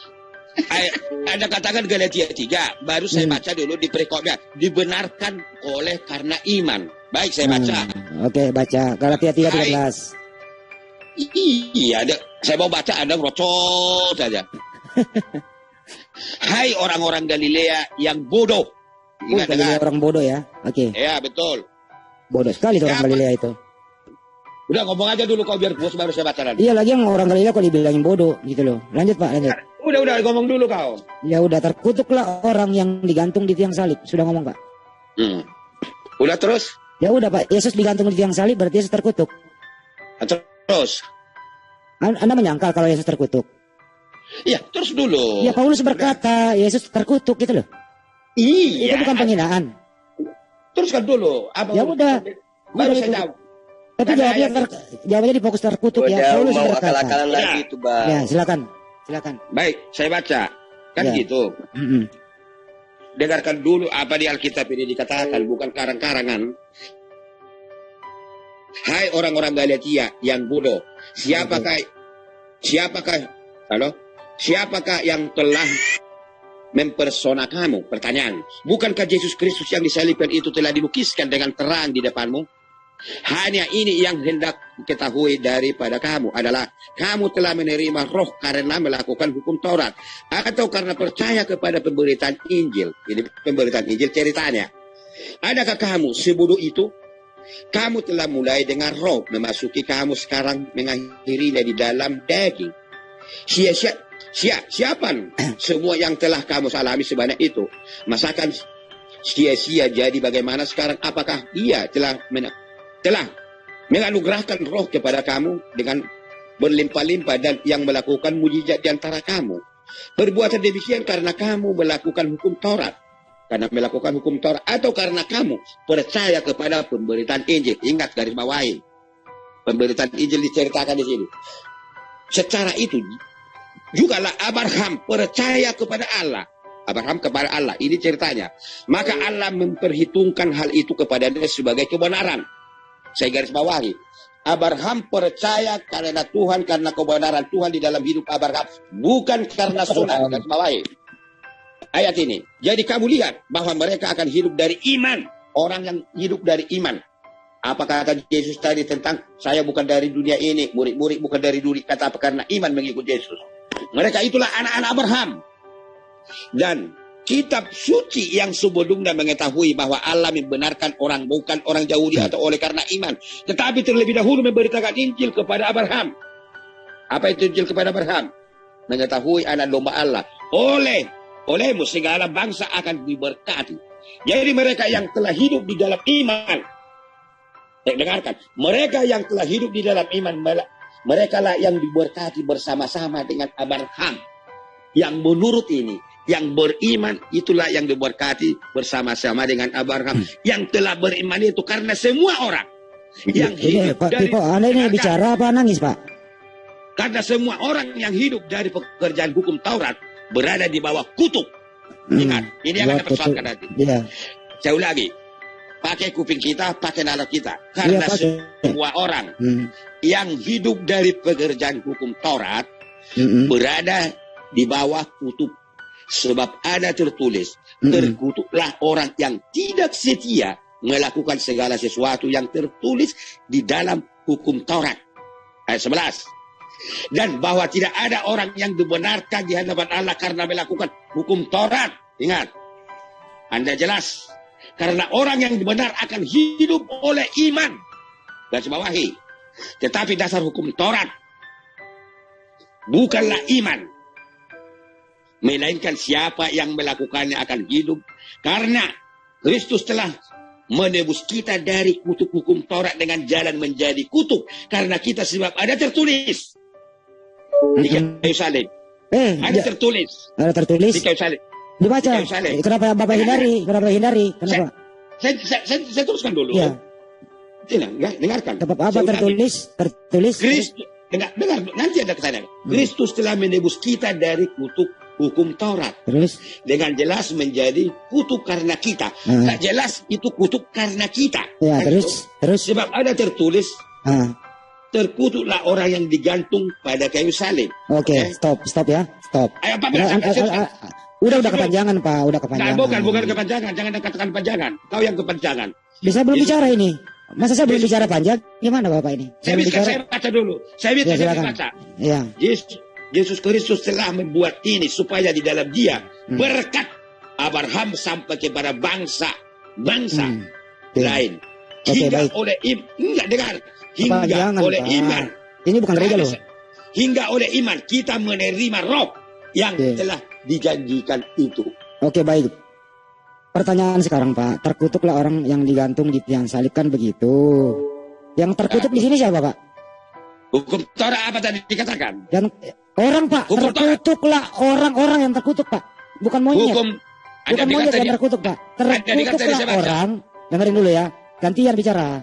Ada katakan Galatia 3, baru saya baca dulu di perikopnya. Dibenarkan oleh karena iman. Baik, saya baca. Oke, baca. Galatia 3:13. Iya, saya mau baca, Anda ngerocot saja. Hai orang-orang Galilea yang bodoh. Ingat, Galilea orang bodoh ya. Oke. Ya, betul. Bodoh sekali tuh orang Galilea itu. Udah ngomong aja dulu kau biar puas baru saya baca lagi. Iya, lagi yang orang Galilea kok dibilangin bodoh gitu loh. Lanjut Pak, lanjut. Udah ngomong dulu kau. Ya udah, terkutuklah orang yang digantung di tiang salib. Sudah ngomong Pak. Udah terus? Ya udah Pak, Yesus digantung di tiang salib berarti Yesus terkutuk. Terus? Anda menyangkal kalau Yesus terkutuk? Iya, terus dulu. Ya Paulus berkata Yesus terkutuk gitu loh. Iya. Itu bukan penghinaan. Teruskan dulu. Ya udah. Baru saya jawab. Tapi jawabnya di fokus terkutuk ya. Paulus mau berkata. akal-akalan lagi itu, Bang. Ya, silakan. Baik, saya baca. Kan Ya. gitu. Dengarkan dulu apa di Alkitab ini dikatakan, bukan karang-karangan. Hai orang-orang Galatia yang bodoh, siapakah yang telah mempersona kamu? Pertanyaan, bukankah Yesus Kristus yang disalibkan itu telah dilukiskan dengan terang di depanmu? Hanya ini yang hendak ketahui daripada kamu adalah kamu telah menerima roh karena melakukan hukum Taurat atau karena percaya kepada pemberitaan Injil. Ini pemberitaan Injil ceritanya. Adakah kamu sebodoh itu? Kamu telah mulai dengan roh, memasuki kamu sekarang mengakhirinya di dalam daging. Siapa semua yang telah kamu alami sebanyak itu? Masakan sia-sia jadi bagaimana sekarang? Apakah dia telah menganugerahkan roh kepada kamu dengan berlimpah-limpah dan yang melakukan mujizat di antara kamu? Perbuatan demikian karena kamu melakukan hukum Taurat. Karena melakukan hukum Taurat atau karena kamu percaya kepada pemberitaan Injil. Ingat, garis bawahi. Pemberitaan Injil diceritakan di sini. Secara itu jugalah Abraham percaya kepada Allah. Abraham kepada Allah. Ini ceritanya. Maka Allah memperhitungkan hal itu kepadanya sebagai kebenaran. Saya garis bawahi. Abraham percaya karena Tuhan, karena kebenaran Tuhan di dalam hidup Abraham. Bukan karena sunat. Garis bawahi. Ayat ini. Jadi kamu lihat bahwa mereka akan hidup dari iman. Orang yang hidup dari iman. Apa kata Yesus tadi tentang saya bukan dari dunia ini. Murid-murid bukan dari dunia. Kata apa? Karena iman mengikut Yesus. Mereka itulah anak-anak Abraham. Dan kitab suci yang sebelumnya mengetahui bahwa Allah membenarkan orang bukan orang Yahudi atau oleh karena iman. Tetapi terlebih dahulu memberitakan Injil kepada Abraham. Apa itu Injil kepada Abraham? Mengetahui anak domba Allah. Olehmu segala bangsa akan diberkati. Jadi mereka yang telah hidup di dalam iman. Dengarkan. Mereka yang telah hidup di dalam iman. Mereka lah yang diberkati bersama-sama dengan Abraham. Yang menurut ini. Yang beriman itulah yang diberkati bersama-sama dengan Abraham. Yang telah beriman itu karena semua orang. Yang hidup dari Pak, Anda ini bicara apa nangis Pak? Karena semua orang yang hidup dari pekerjaan hukum Taurat berada di bawah kutuk. Ingat, ini yang akan persoalkan nanti. Ya. Saya ulangi, pakai kuping kita, pakai nalar kita. Karena semua orang yang hidup dari pekerjaan hukum Taurat berada di bawah kutuk. Sebab ada tertulis, terkutuklah orang yang tidak setia melakukan segala sesuatu yang tertulis di dalam hukum Taurat. Ayat 11. Dan bahwa tidak ada orang yang dibenarkan di hadapan Allah karena melakukan hukum Taurat. Ingat, Anda jelas. Karena orang yang benar akan hidup oleh iman. Garis bawahi. Tetapi dasar hukum Taurat bukanlah iman. Melainkan siapa yang melakukannya akan hidup. Karena Kristus telah menebus kita dari kutuk hukum Taurat dengan jalan menjadi kutuk. Karena kita sebab ada tertulis. Di kayu salib. Ada tertulis. Ada tertulis. Di kayu salib. Dibaca. Kenapa Bapak hindari? Kenapa? Saya teruskan dulu. Ya. Dengarkan. Apa tertulis? Kristus. Dengar, nanti ada kesana. Kristus telah menebus kita dari kutuk hukum Taurat. Terus? Dengan jelas menjadi kutuk karena kita. Tak jelas itu kutuk karena kita. Ya, terus? Sebab ada tertulis. terkutuklah orang yang digantung pada kayu salib. Oke, stop ya, stop. Apa Udah kepanjangan Pak, udah Nah, kepanjangan. bukan kepanjangan, jangan katakan panjangan. Kau yang kepanjangan. Bisa belum bicara ini? Masa saya belum bicara panjang? Gimana Bapak ini? Saya baca dulu. Saya silakan. baca. Ya. Yesus Kristus telah membuat ini supaya di dalam Dia berkat Abraham sampai kepada bangsa lain. Oke, Hingga baik. oleh hingga oleh Pak. iman. Ini bukan gereja loh. Hingga oleh iman kita menerima roh yang telah dijanjikan itu. Oke, baik. Pertanyaan sekarang Pak, terkutuklah orang yang digantung di tiang salib kan begitu. Yang terkutuk di sini siapa Pak? Hukum Taurat apa tadi dikatakan? Yang orang Pak, Hukum terkutuklah orang-orang yang terkutuk Pak. Bukan monyet. Hukum Bukan monyet yang terkutuk Pak. Terkutuklah orang. Dengerin dulu ya. Gantian bicara.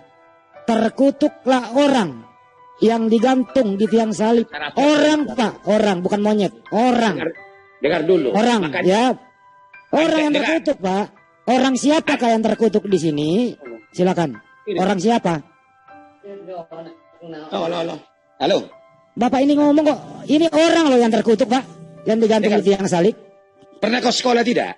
Terkutuklah orang yang digantung di tiang salib. Orang Pak, orang bukan monyet. Orang. Dengar dulu. Orang Makanya, ya. Orang yang dengar. terkutuk Pak. Orang siapakah yang terkutuk di sini? Silakan. Orang siapa? Halo. Bapak ini ngomong kok. Ini orang loh yang terkutuk Pak. Yang digantung di tiang salib. Pernah kau sekolah tidak?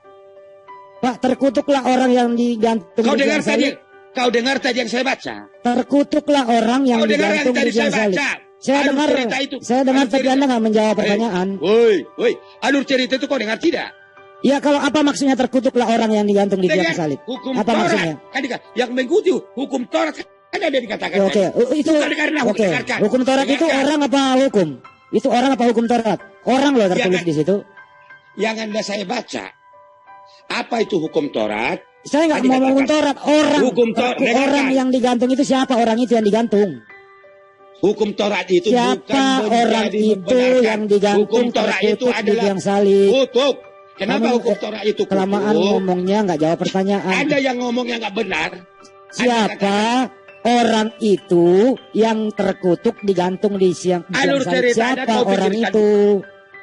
Pak, terkutuklah orang yang digantung Kau di dengar tiang salib. tadi? Kau dengar tadi yang saya baca? Terkutuklah orang yang Kau dengar digantung yang tadi di tiang saya salib. baca? Saya Alur dengar, cerita itu. saya dengar Alur tapi cerita. Anda nggak menjawab pertanyaan. Woi, alur cerita itu kau dengar tidak? Ya kalau apa maksudnya terkutuklah orang yang digantung di tiang Dengan salib? hukum Apa Taurat. maksudnya? Kan yang mengikuti hukum Taurat kan ada dikatakan. Oke, itu Bukan karena oke. dengarkan. Hukum Taurat itu Dengarkan. orang apa hukum? Itu orang apa hukum Taurat? Orang loh tertulis kan? di situ. Yang Anda saya baca. Apa itu hukum Taurat? Saya nggak Tadi mau ngomong katakan. Taurat. Orang, Hukum Taurat, dengarkan. orang yang digantung itu siapa? Orang itu yang digantung. Hukum Taurat itu Siapa bukan orang menjadi itu membenarkan. yang digantung Hukum Taurat itu terkutuk di adalah tiang salib? kutuk. Kenapa Kamu, hukum Taurat itu kutuk? Kelamaan ngomongnya nggak jawab pertanyaan. Ada yang ngomongnya nggak benar. Siapa orang itu yang terkutuk digantung di tiang Alur salib? cerita ada, Siapa kau orang pikirkan. itu?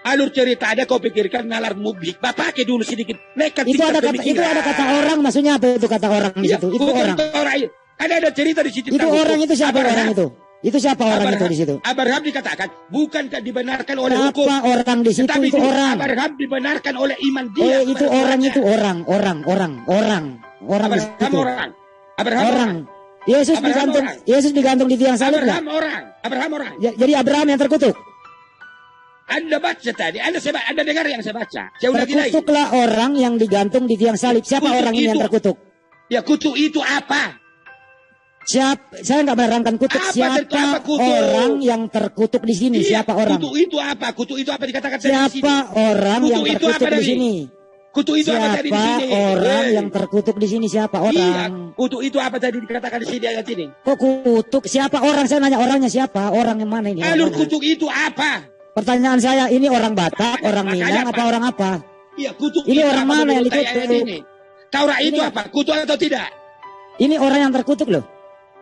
Alur cerita ada kau pikirkan nalar publik. Bapak pakai dulu sedikit. Nekat Itu tingkat ada kata orang, maksudnya apa itu kata orang di Iya, situ? Itu hukum orang. Taurat. Ada cerita di situ. Itu tentang orang hukum. itu siapa Abraham. orang itu? Itu siapa orang itu di situ? Abraham dikatakan bukankah dibenarkan oleh hukum. Siapa orang di situ? Tetapi Itu orang. Abraham dibenarkan oleh iman dia. Oh, itu orang itu orang di Abraham situ. orang. Abraham Orang. Yesus Abraham digantung. orang. Yesus digantung di tiang salib nggak? Abraham orang. Jadi Abraham yang terkutuk. Anda baca tadi, Anda dengar yang saya baca. Saya ulangi lagi. Terkutuklah orang yang digantung di tiang salib. Siapa Kutuk orang ini yang itu. terkutuk? Ya kutuk itu apa? Saya nggak menerangkan kutuk. Apa Siapa kutuk? orang yang terkutuk di sini? Iya, Siapa orang? Kutuk itu apa? Kutuk itu apa dikatakan tadi di sini? Siapa orang Kutuk yang itu terkutuk apa di tadi? sini? Kutuk itu apa tadi di Siapa sini? orang Hei. yang terkutuk di sini? Siapa Iya, orang? kutuk itu apa tadi dikatakan di sini ayat ini? Kok kutuk? Siapa orang? Saya nanya orangnya siapa? Orang yang mana ini? Orang Alur mana? kutuk itu apa? Pertanyaan saya, ini orang Batak, orang Makanya Minang, apa? apa orang apa? Iya, kutuk Ini itu orang apa mana yang menurut ayat dikutuk? ini? Taurat itu Ini- apa? Kutuk atau tidak? Ini orang yang terkutuk loh.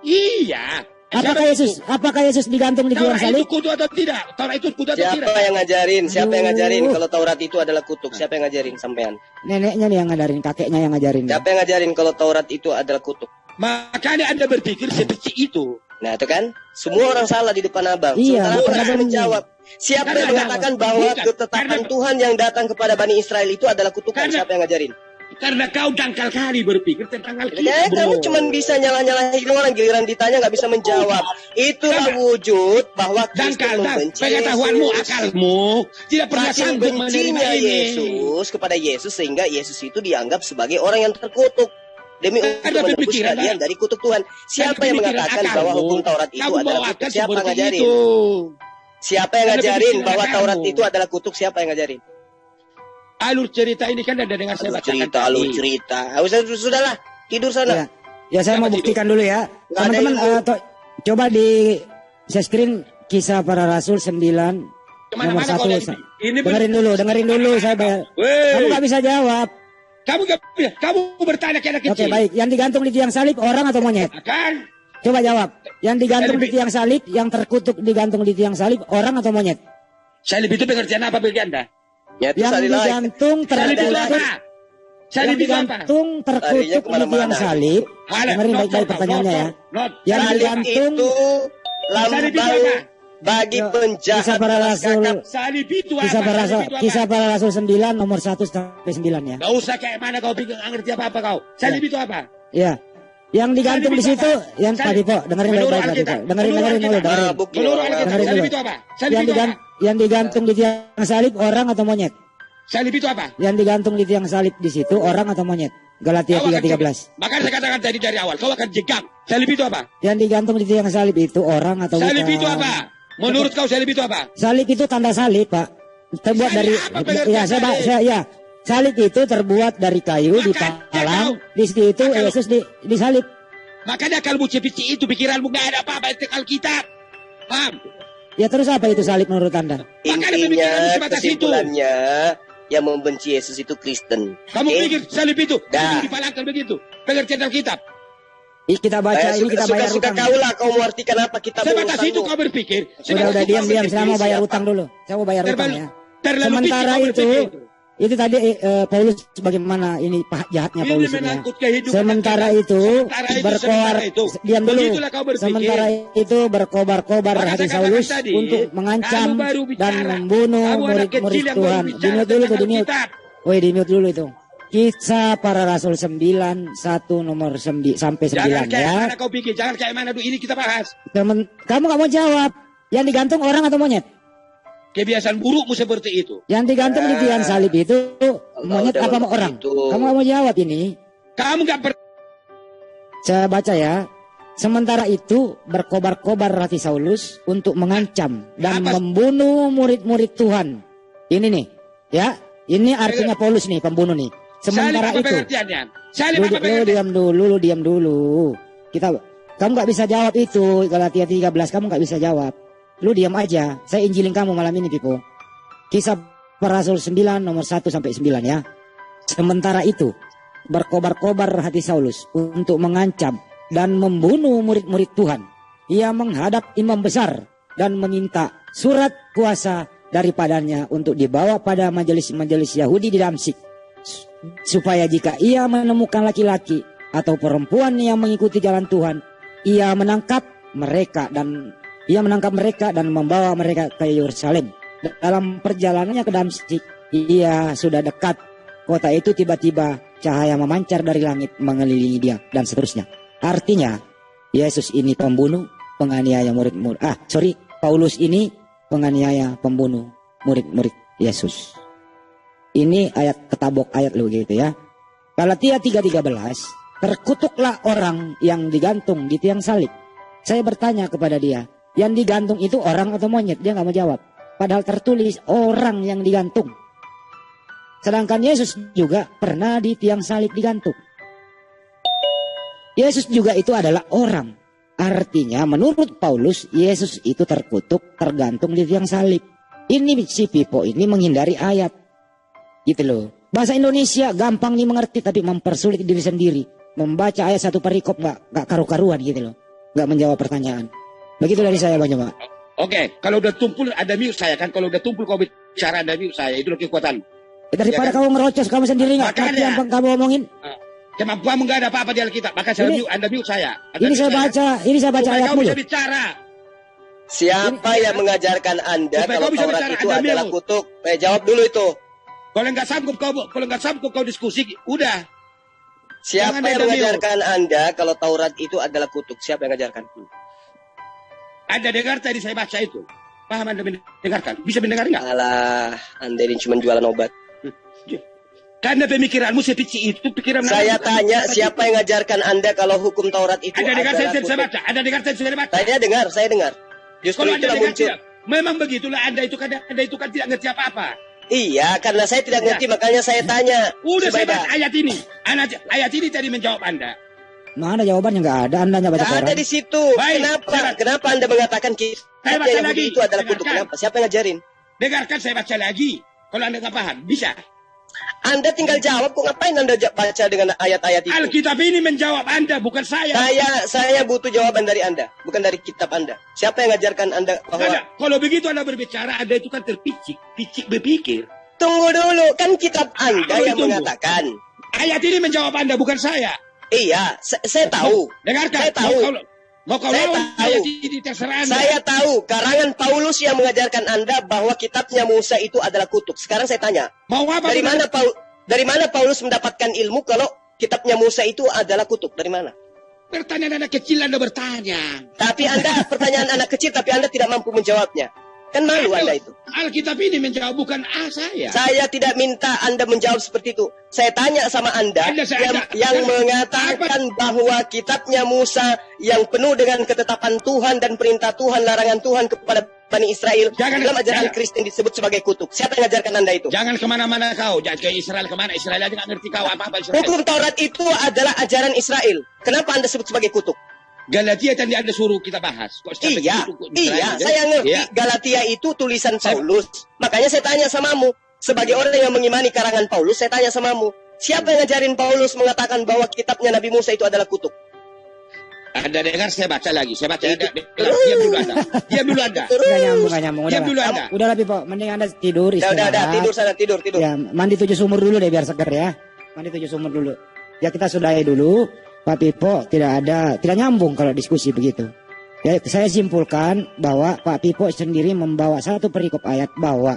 Iya. Apakah Yesus? Apakah Yesus digantung di tiang Taurat itu salib? kutuk atau tidak? Taurat itu kutuk atau tidak? Siapa yang ngajarin? Siapa yang ngajarin Aduh. kalau Taurat itu adalah kutuk? Siapa yang ngajarin sampean? Neneknya nih yang ngajarin, kakeknya yang ngajarin. Siapa yang ngajarin kalau Taurat itu adalah kutuk? Makanya Anda berpikir seperti itu. Nah, itu kan semua orang salah di depan abang. Iya, Sementara bukan. abang menjawab. Siapa yang Karena- mengatakan bahwa bukan. ketetapan Karena- Tuhan yang datang kepada Bani Israel itu adalah kutukan? Karena- Siapa yang ngajarin? Karena kau dangkal kali berpikir tentang Ya, Alkitab, bro. kamu cuma bisa nyalah-nyalahin orang, giliran ditanya nggak bisa menjawab. Itulah Karena- wujud bahwa Kristus Dangkal, membenci pengetahuanmu, Yesus. akalmu tidak pernah Saking sanggup menerima bencinya ini. Yesus kepada Yesus sehingga Yesus itu dianggap sebagai orang yang terkutuk demi untuk Ada menebus pemikiran, kalian dari kutuk Tuhan. Siapa Ada yang pemikiran mengatakan akalmu, bahwa hukum Taurat itu kamu adalah bawakan kutuk? Siapa seperti ngajarin? itu. Siapa yang Ada ngajarin pemikiran bahwa akalmu. Taurat itu adalah kutuk? Siapa yang ngajarin? Alur cerita ini kan ada dengar saya Alur bacakan cerita, tadi. alur cerita. Sudahlah, tidur sana. Ya, ya saya mau Siapa buktikan dulu ya. Nggak ada Teman-teman, ilmu. coba di share screen Kisah Para Rasul 9 nomor Kemana-mana 1. kau lihat ini. Dengerin dulu saya bayar. Weh, Kamu nggak bisa jawab. kamu bertanya kayak anak Oke, kecil. baik. Yang digantung di tiang salib orang atau monyet? Kan? Coba jawab. Yang digantung di tiang salib, yang terkutuk digantung di tiang salib orang atau monyet? Salib itu pengertian apa bagi Anda? Ya, itu Yang salib lain. digantung Salib itu terkutuk, apa? Salib yang itu apa? digantung terkutuk Larinya di tiang kemana-mana. salib. Dengerin baik-baik pertanyaannya ya. Yang Salib digantung itu Salib itu lambang apa? bagi Yo, penjahat Kisah para telah Rasul, kakap. Salib itu apa? kisah para Salib itu apa? kisah para Rasul 9 nomor 1 sampai 9 ya. Gak usah kayak mana kau pikir nggak ngerti apa-apa kau. Salib itu apa? Ya. Yang digantung Salib di itu situ, apa? yang Salib. Pak Dipo, dengerin Menurut baik-baik Pak Dipo. Alkitab. Dengerin Menurut dulu, Alkitab. dengerin. Bukti Menurut orang Alkitab, Dengerin salib dulu. itu apa? Salib Yang itu apa? yang digantung di tiang salib orang atau monyet? Salib itu apa? Yang digantung di tiang salib di situ orang atau monyet? Galatia Kau akan 3:13. Makanya saya katakan tadi dari awal, kau akan jegang. Salib itu apa? Yang digantung di tiang salib itu orang atau Salib bukan? itu apa? Menurut kau salib itu apa? Salib itu tanda salib, Pak. Terbuat Salib dari apa pengertian ya, salib? ya. Salib itu terbuat dari kayu Makanya dipalang, kau- di situ Makanya- Yesus disalib. Makanya kalau pici itu pikiranmu gak ada apa-apa itu Alkitab. Paham? Ya terus apa itu salib menurut Anda? Makanya pemikiranmu Intinya, sebatas itu. kesimpulannya, yang membenci Yesus itu Kristen. Kamu Oke? pikir salib itu Dah. dipalangkan begitu? Pengertian Alkitab. Kita baca ini kita bayar suka utang. kau lah kau mengartikan apa kita Sebatas itu kau berpikir. Udah diam. Saya mau bayar utang dulu. Saya mau bayar utang ya. Terlalu Sementara pici kau berpikir. itu tadi Paulus bagaimana ini jahatnya Ini Paulus ini ya. menangkut kehidupan. Sementara itu berkobar diam dulu. Begitulah kau berpikir. Sementara itu berkobar-kobar Maka hati saya katakan Saulus tadi, untuk mengancam kamu baru dan bicara. membunuh Kamu anak murid-murid kecil yang Tuhan. baru bicara Di-mute dulu tuh, tentang di-mute. Alkitab. Woi, di-mute dulu itu. Kisah para Rasul 9 1 nomor sampai 9 Jangan kayak ya. mana kau pikir. Jangan kayak mana dulu. Ini kita bahas. Kamu gak mau jawab. Yang digantung orang atau monyet? Kebiasaan burukmu seperti itu. Yang digantung di tiang salib itu monyet udah apa ngomong orang? gitu. Kamu gak mau jawab ini. Kamu gak Saya baca ya. Sementara itu berkobar-kobar hati Saulus untuk mengancam dan Apa? membunuh murid-murid Tuhan. Ini nih, ya. Ini artinya Paulus nih, pembunuh nih. Sementara salib apa itu, pengertiannya? Salib lu apa pengertian? diam dulu. Kamu nggak bisa jawab itu. Galatia 13 kamu nggak bisa jawab. Lu diam aja. Saya injilin kamu malam ini, Pipo. Kisah para Rasul 9 nomor 1 sampai 9 ya. Sementara itu berkobar-kobar hati Saulus untuk mengancam dan membunuh murid-murid Tuhan. Ia menghadap imam besar dan meminta surat kuasa daripadanya untuk dibawa pada majelis-majelis Yahudi di Damsyik, supaya jika ia menemukan laki-laki atau perempuan yang mengikuti jalan Tuhan, ia menangkap mereka dan membawa mereka ke Yerusalem. Dalam perjalanannya ke Damsyik, ia sudah dekat kota itu, tiba-tiba cahaya memancar dari langit mengelilingi dia dan seterusnya. Artinya Yesus ini pembunuh, penganiaya murid-murid. Paulus ini penganiaya, pembunuh murid-murid Yesus. Ini ayat ketabok ayat lu gitu ya. Galatia 3:13, terkutuklah orang yang digantung di tiang salib. Saya bertanya kepada dia, yang digantung itu orang atau monyet? Dia nggak mau jawab. Padahal tertulis orang yang digantung. Sedangkan Yesus juga pernah di tiang salib digantung. Yesus juga itu adalah orang. Artinya menurut Paulus, Yesus itu terkutuk, tergantung di tiang salib. Ini si Pipo ini menghindari ayat. Gitu loh. Bahasa Indonesia gampang nih mengerti, tapi mempersulit diri sendiri. Membaca ayat satu perikop gak karu-karuan gitu loh. Gak menjawab pertanyaan. Begitu dari saya Bang Joma. Oke, kalau udah tumpul ada mute saya kan. Kalau udah tumpul kau bicara ada mute saya. Itulah kekuatan. Daripada Ya kan? kamu ngerocos kamu sendiri gak Makanya. ngerti apa yang kamu omongin. Kemampuanmu gak ada apa-apa di Alkitab. Maka saya Ini- mute, Anda mute saya. Ini saya baca Supaya ayatmu kau bisa loh. bicara. Siapa yang mengajarkan Anda Supaya kalau kau bisa Taurat bicara, itu Anda adalah mute. kutuk? Jawab dulu itu. Kalau nggak sanggup kau diskusi, udah. Siapa Jangan yang ada mengajarkan Anda kalau Taurat itu adalah kutuk? Siapa yang mengajarkan? Anda dengar tadi saya baca itu. Paham Anda mendengarkan? Bisa mendengar nggak? Alah, Anda ini cuma jualan obat. Karena pemikiranmu sepici itu, pikiran Saya tanya, siapa yang mengajarkan Anda kalau hukum Taurat itu Anda dengar adalah saya kutuk? baca. Anda dengar saya baca. Saya dengar. Justru Kalau Anda itulah dengar muncul. tidak, memang begitulah Anda itu kan tidak ngerti apa-apa. Iya, karena saya tidak ngerti, makanya saya tanya. Udah saya Zubaida. baca ayat ini. Ayat ini tadi menjawab Anda. Mana jawabannya nggak ada. Anda hanya baca Nggak ada koran. di situ. Baik, Kenapa? saya- Kenapa Anda mengatakan Saya baca Yahudi lagi. itu adalah kutuk? Dengarkan. Kenapa? Siapa yang ngajarin? Dengarkan saya baca lagi. Kalau Anda nggak paham, bisa. Anda tinggal jawab. Kok ngapain Anda baca dengan ayat-ayat itu? Alkitab ini menjawab Anda, bukan saya. Saya butuh jawaban dari Anda, bukan dari kitab Anda. Siapa yang ngajarkan Anda bahwa... Anda, kalau begitu Anda berbicara, Anda itu kan terpicik berpikir. Tunggu dulu, kan kitab Anda Tunggu, yang tunggu. mengatakan. Ayat ini menjawab Anda, bukan saya. Iya, saya tahu. Dengarkan. Saya tahu. Mau kau Saya lawan tahu. di terserah Anda. Saya tahu karangan Paulus yang mengajarkan Anda bahwa kitabnya Musa itu adalah kutuk. Sekarang saya tanya, Mau apa? dari mana Paulus mendapatkan ilmu kalau kitabnya Musa itu adalah kutuk? Dari mana? Pertanyaan anak kecil Anda bertanya. Tapi Anda pertanyaan anak kecil tapi Anda tidak mampu menjawabnya. Kan malu Anda itu. Alkitab ini menjawab, bukan saya. Saya tidak minta Anda menjawab seperti itu. Saya tanya sama Anda yang mengatakan bahwa kitabnya Musa yang penuh dengan ketetapan Tuhan dan perintah Tuhan, larangan Tuhan kepada Bani Israel. Dalam ajaran Kristen disebut sebagai kutuk. Siapa yang mengajarkan Anda itu? Jangan kemana-mana kau. Jangan ke Israel kemana. Israel aja nggak ngerti kau apa-apa Israel. Hukum Taurat itu adalah ajaran Israel. Kenapa Anda sebut sebagai kutuk? Galatia tadi Anda suruh kita bahas. Iya, saya ngerti. Iya. Galatia itu tulisan Paulus. Makanya saya tanya samamu. Sebagai orang yang mengimani karangan Paulus, saya tanya samamu. Siapa yang ngajarin Paulus mengatakan bahwa kitabnya Nabi Musa itu adalah kutuk? Anda dengar, saya baca lagi. Saya baca. Diam dulu Anda. Diam dulu Anda. Nggak nyambung. Diam dulu Anda. Udah lah, Pipo. Mending Anda tidur, istirahat. Udah, tidur sana, tidur. Ya, mandi 7 sumur dulu deh biar seger ya. Mandi 7 sumur dulu. Ya kita sudahi dulu. Pak Pipo tidak nyambung kalau diskusi begitu. Ya, saya simpulkan bahwa Pak Pipo sendiri membawa satu perikop ayat bahwa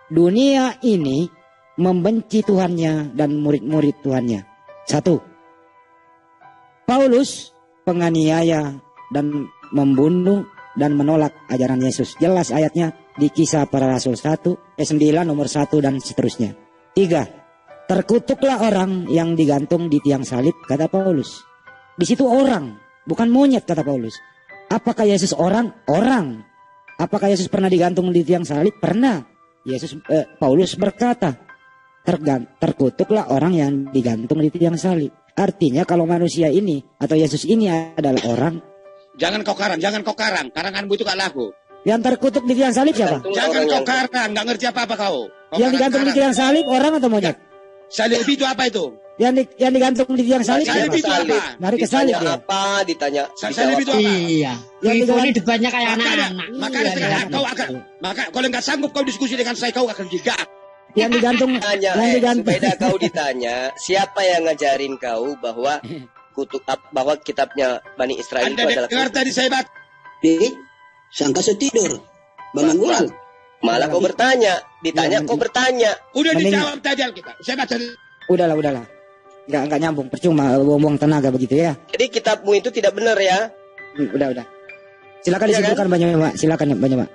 dunia ini membenci Tuhannya dan murid-murid Tuhannya. Satu, Paulus penganiaya dan membunuh dan menolak ajaran Yesus. Jelas ayatnya di Kisah Para Rasul 9 nomor 1 dan seterusnya. 3, terkutuklah orang yang digantung di tiang salib, kata Paulus. Di situ orang, bukan monyet, kata Paulus. Apakah Yesus orang? Orang. Apakah Yesus pernah digantung di tiang salib? Pernah. Paulus berkata, terkutuklah orang yang digantung di tiang salib. Artinya kalau manusia ini atau Yesus ini adalah orang. Jangan kau karang. Karanganmu itu gak laku. Yang terkutuk di tiang salib siapa? Jangan kau karang, gak ngerti apa-apa kau. Yang digantung di tiang salib orang atau monyet? Salib itu apa itu? Yang digantung di tiang salib Salib itu apa? Dari ke salib ya. Apa ditanya? Salib itu apa? Iya. Yang Ini debatnya kayak anak-anak. Makanya sekarang kau akan, kalau nggak sanggup kau diskusi dengan saya, kau akan gigak. Yang digantung, Supaya kau ditanya, siapa yang ngajarin kau bahwa bahwa kitabnya Bani Israel Anda itu adalah dengar tadi saya baca. Sangka setidur. Bangun ulang. Malah kau bertanya, ditanya kau bertanya. Udah dijawab tadi Alkitab. Saya baca. Udahlah. Nggak nyambung, percuma buang tenaga begitu ya. Jadi kitabmu itu tidak benar ya? Udah. Silakan disimpulkan Pak. Silakan Pak.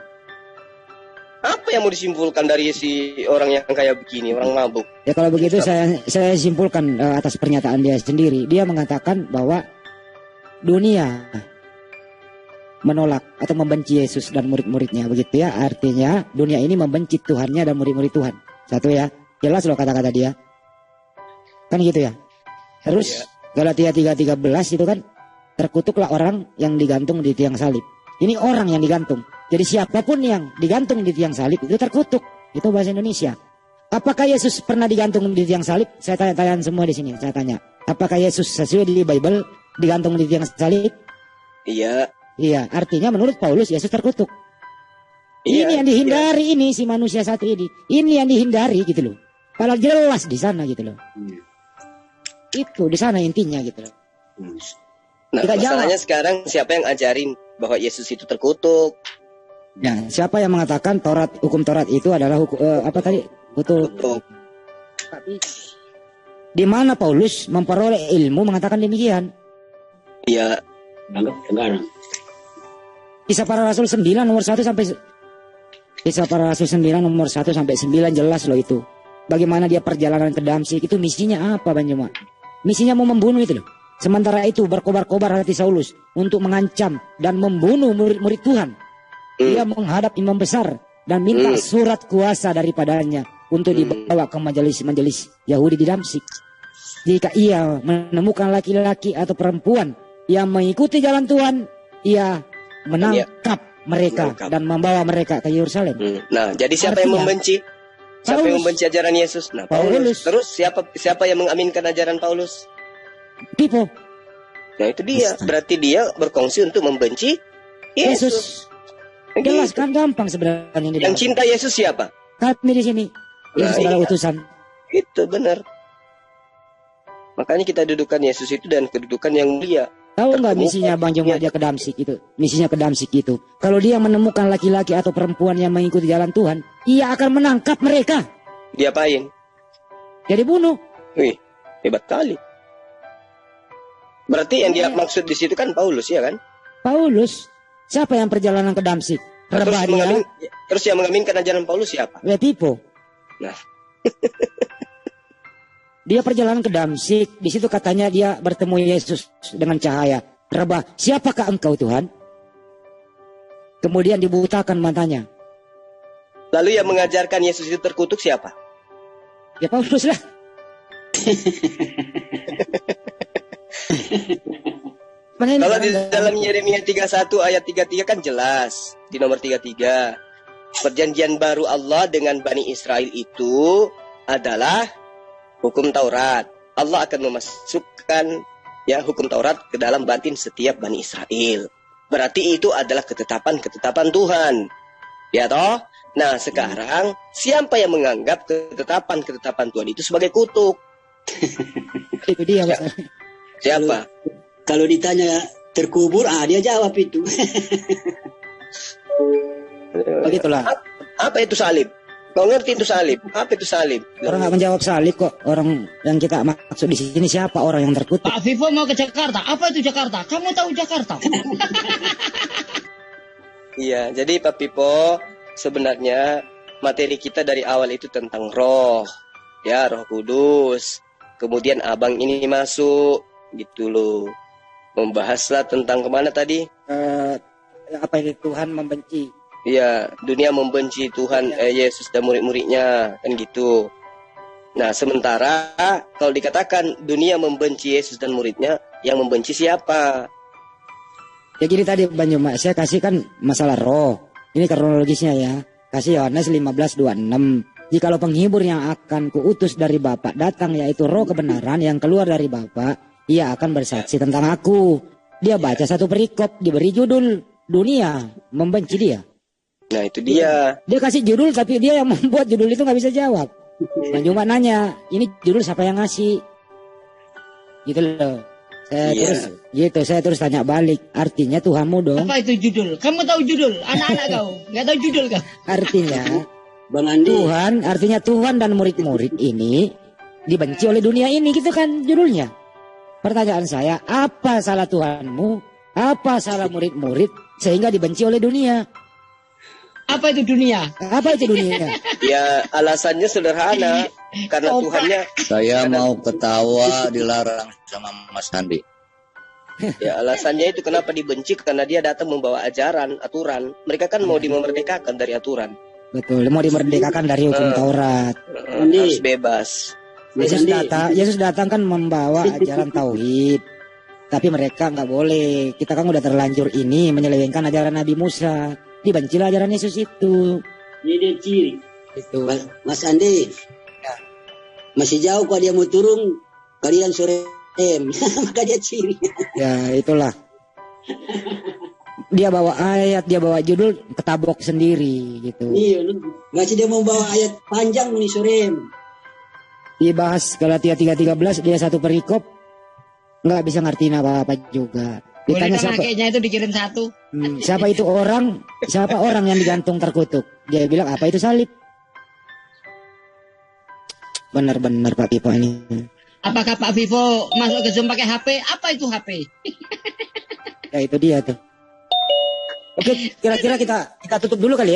Apa yang mau disimpulkan dari si orang yang kayak begini, orang mabuk? Ya kalau begitu saya simpulkan atas pernyataan dia sendiri. Dia mengatakan bahwa dunia menolak atau membenci Yesus dan murid-muridnya begitu ya. Artinya dunia ini membenci Tuhannya dan murid-murid Tuhan. Satu ya. Jelas loh kata-kata dia. Kan gitu ya. Terus Galatia 3:13 itu kan, terkutuklah orang yang digantung di tiang salib. Ini orang yang digantung. Jadi siapapun yang digantung di tiang salib itu terkutuk. Itu bahasa Indonesia. Apakah Yesus pernah digantung di tiang salib? Saya tanya semua di sini. Saya tanya. Apakah Yesus sesuai di Bible digantung di tiang salib? Iya. Iya. Artinya menurut Paulus Yesus terkutuk. Iya, ini yang dihindari ini si manusia satu ini. Ini yang dihindari gitu loh. Padahal jelas di sana gitu loh. Itu di sana intinya gitu loh. Nah, Kita masalahnya jawab. sekarang siapa yang ajarin bahwa Yesus itu terkutuk? Ya, siapa yang mengatakan hukum Taurat itu adalah apa tadi? Betul. Tapi di mana Paulus memperoleh ilmu mengatakan demikian? Iya. Kisah Para Rasul 9 nomor 1 sampai Kisah Para Rasul 9 nomor 1 sampai 9 jelas loh itu. Bagaimana dia perjalanan ke Damsyik itu misinya apa Banjuma? Misinya mau membunuh itu loh. Sementara itu berkobar-kobar hati Saulus untuk mengancam dan membunuh murid-murid Tuhan. Dia menghadap imam besar dan minta surat kuasa daripadanya untuk dibawa ke majelis Yahudi di Damsyik. Jika ia menemukan laki-laki atau perempuan yang mengikuti jalan Tuhan, ia menangkap mereka dan membawa mereka ke Yerusalem. Nah, jadi siapa yang membenci? Siapa yang membenci ajaran Yesus? Nah, Paulus. Terus siapa yang mengaminkan ajaran Paulus? Pipo. Nah, itu dia. Berarti dia berkongsi untuk membenci Yesus. Jelas kan gampang sebenarnya. Yang cinta Yesus siapa? Kami di sini. Yesus adalah utusan. Itu benar. Makanya kita dudukan Yesus itu dan kedudukan yang mulia. Tahu nggak Terkemuka. misinya Bang Joma dia ke Damsik itu? Misinya ke Damsik itu. Kalau dia menemukan laki-laki atau perempuan yang mengikuti jalan Tuhan, ia akan menangkap mereka. Diapain? Jadi bunuh. Wih, hebat kali. Berarti yang dia maksud di situ kan Paulus ya kan? Paulus. Siapa yang perjalanan ke Damsik? Rebah dia. Terus yang mengaminkan ajaran Paulus siapa? Letipo. Nah, Dia perjalanan ke Damsik. Di situ katanya dia bertemu Yesus dengan cahaya. Rebah, siapakah engkau Tuhan? Kemudian dibutakan matanya. lalu yang mengajarkan Yesus itu terkutuk siapa? Ya Paulus lah. Kalau di dalam Yeremia 31 ayat 33 kan jelas. Di nomor 33. Perjanjian baru Allah dengan Bani Israel itu adalah hukum Taurat. Allah akan memasukkan ya hukum Taurat ke dalam batin setiap Bani Israel. Berarti itu adalah ketetapan-ketetapan Tuhan. Ya toh? Nah sekarang siapa yang menganggap ketetapan-ketetapan Tuhan itu sebagai kutuk? Itu dia Mas. Siapa? Kalau ditanya terkubur, dia jawab itu. Begitulah. Apa itu salib? Kau ngerti itu salib? Apa itu salib? Orang nggak menjawab salib kok. Orang yang kita maksud di sini siapa orang yang terkutuk? Pak Vivo mau ke Jakarta. Apa itu Jakarta? Kamu tahu Jakarta? Iya, jadi Pak Pipo, sebenarnya materi kita dari awal itu tentang roh. Ya, Roh Kudus. Kemudian abang ini masuk, gitu loh. Membahaslah tentang kemana tadi? Apa itu Tuhan membenci? Iya, dunia membenci Tuhan, Yesus dan murid-muridnya, kan gitu. Nah, sementara kalau dikatakan dunia membenci Yesus dan muridnya, yang membenci siapa? Ya gini tadi Bang Joma, saya kasih kan masalah roh. Ini kronologisnya ya. Kasih Yohanes 15:26. Jikalau penghibur yang akan kuutus dari Bapa datang, yaitu roh kebenaran yang keluar dari Bapa, ia akan bersaksi tentang aku. Dia baca satu perikop, diberi judul dunia membenci dia. Nah, itu dia. Dia kasih judul tapi dia yang membuat judul itu nggak bisa jawab. Bang Joma nanya, ini judul siapa yang ngasih? Gitu loh. Saya terus tanya balik, artinya Tuhanmu dong. Apa itu judul? Kamu tahu judul? Anak-anak kau nggak tahu judul kau? Artinya Bang Andi, Tuhan, artinya Tuhan dan murid-murid ini dibenci oleh dunia ini, gitu kan judulnya. Pertanyaan saya, apa salah Tuhanmu? Apa salah murid-murid sehingga dibenci oleh dunia? Apa itu dunia? Apa itu dunia? Ya, alasannya sederhana. Karena Tuhannya, Saya mau ketawa dilarang sama Mas Andi. ya alasannya itu kenapa dibenci, karena dia datang membawa ajaran, aturan. Mereka kan mau dimerdekakan dari aturan. Betul, mau dimerdekakan dari hukum Taurat. Harus bebas. Yesus datang kan membawa ajaran tauhid. Tapi mereka nggak boleh. Kita kan udah terlanjur ini menyelewengkan ajaran Nabi Musa. Dibencilah ajaran Yesus itu. ini dia ciri. Itu. Mas Andi, masih jauh kok dia mau turun, kalian sore maka dia ciri. Ya itulah. Dia bawa ayat, dia bawa judul, ketabok sendiri gitu. Iya, nggak dia mau bawa ayat panjang nih sore. Dibahas Galatia 3:13, dia satu perikop, nggak bisa ngertiin apa-apa juga. Boleh Ditanya kan kakeknya itu dikirim satu? siapa itu orang, siapa orang yang digantung terkutuk? Dia bilang apa itu salib? Benar-benar Pak Pipo ini. Apakah Pak Vivo masuk ke Zoom pakai HP? Apa itu HP? Ya itu dia tuh. Oke, kira-kira kita tutup dulu kali ya.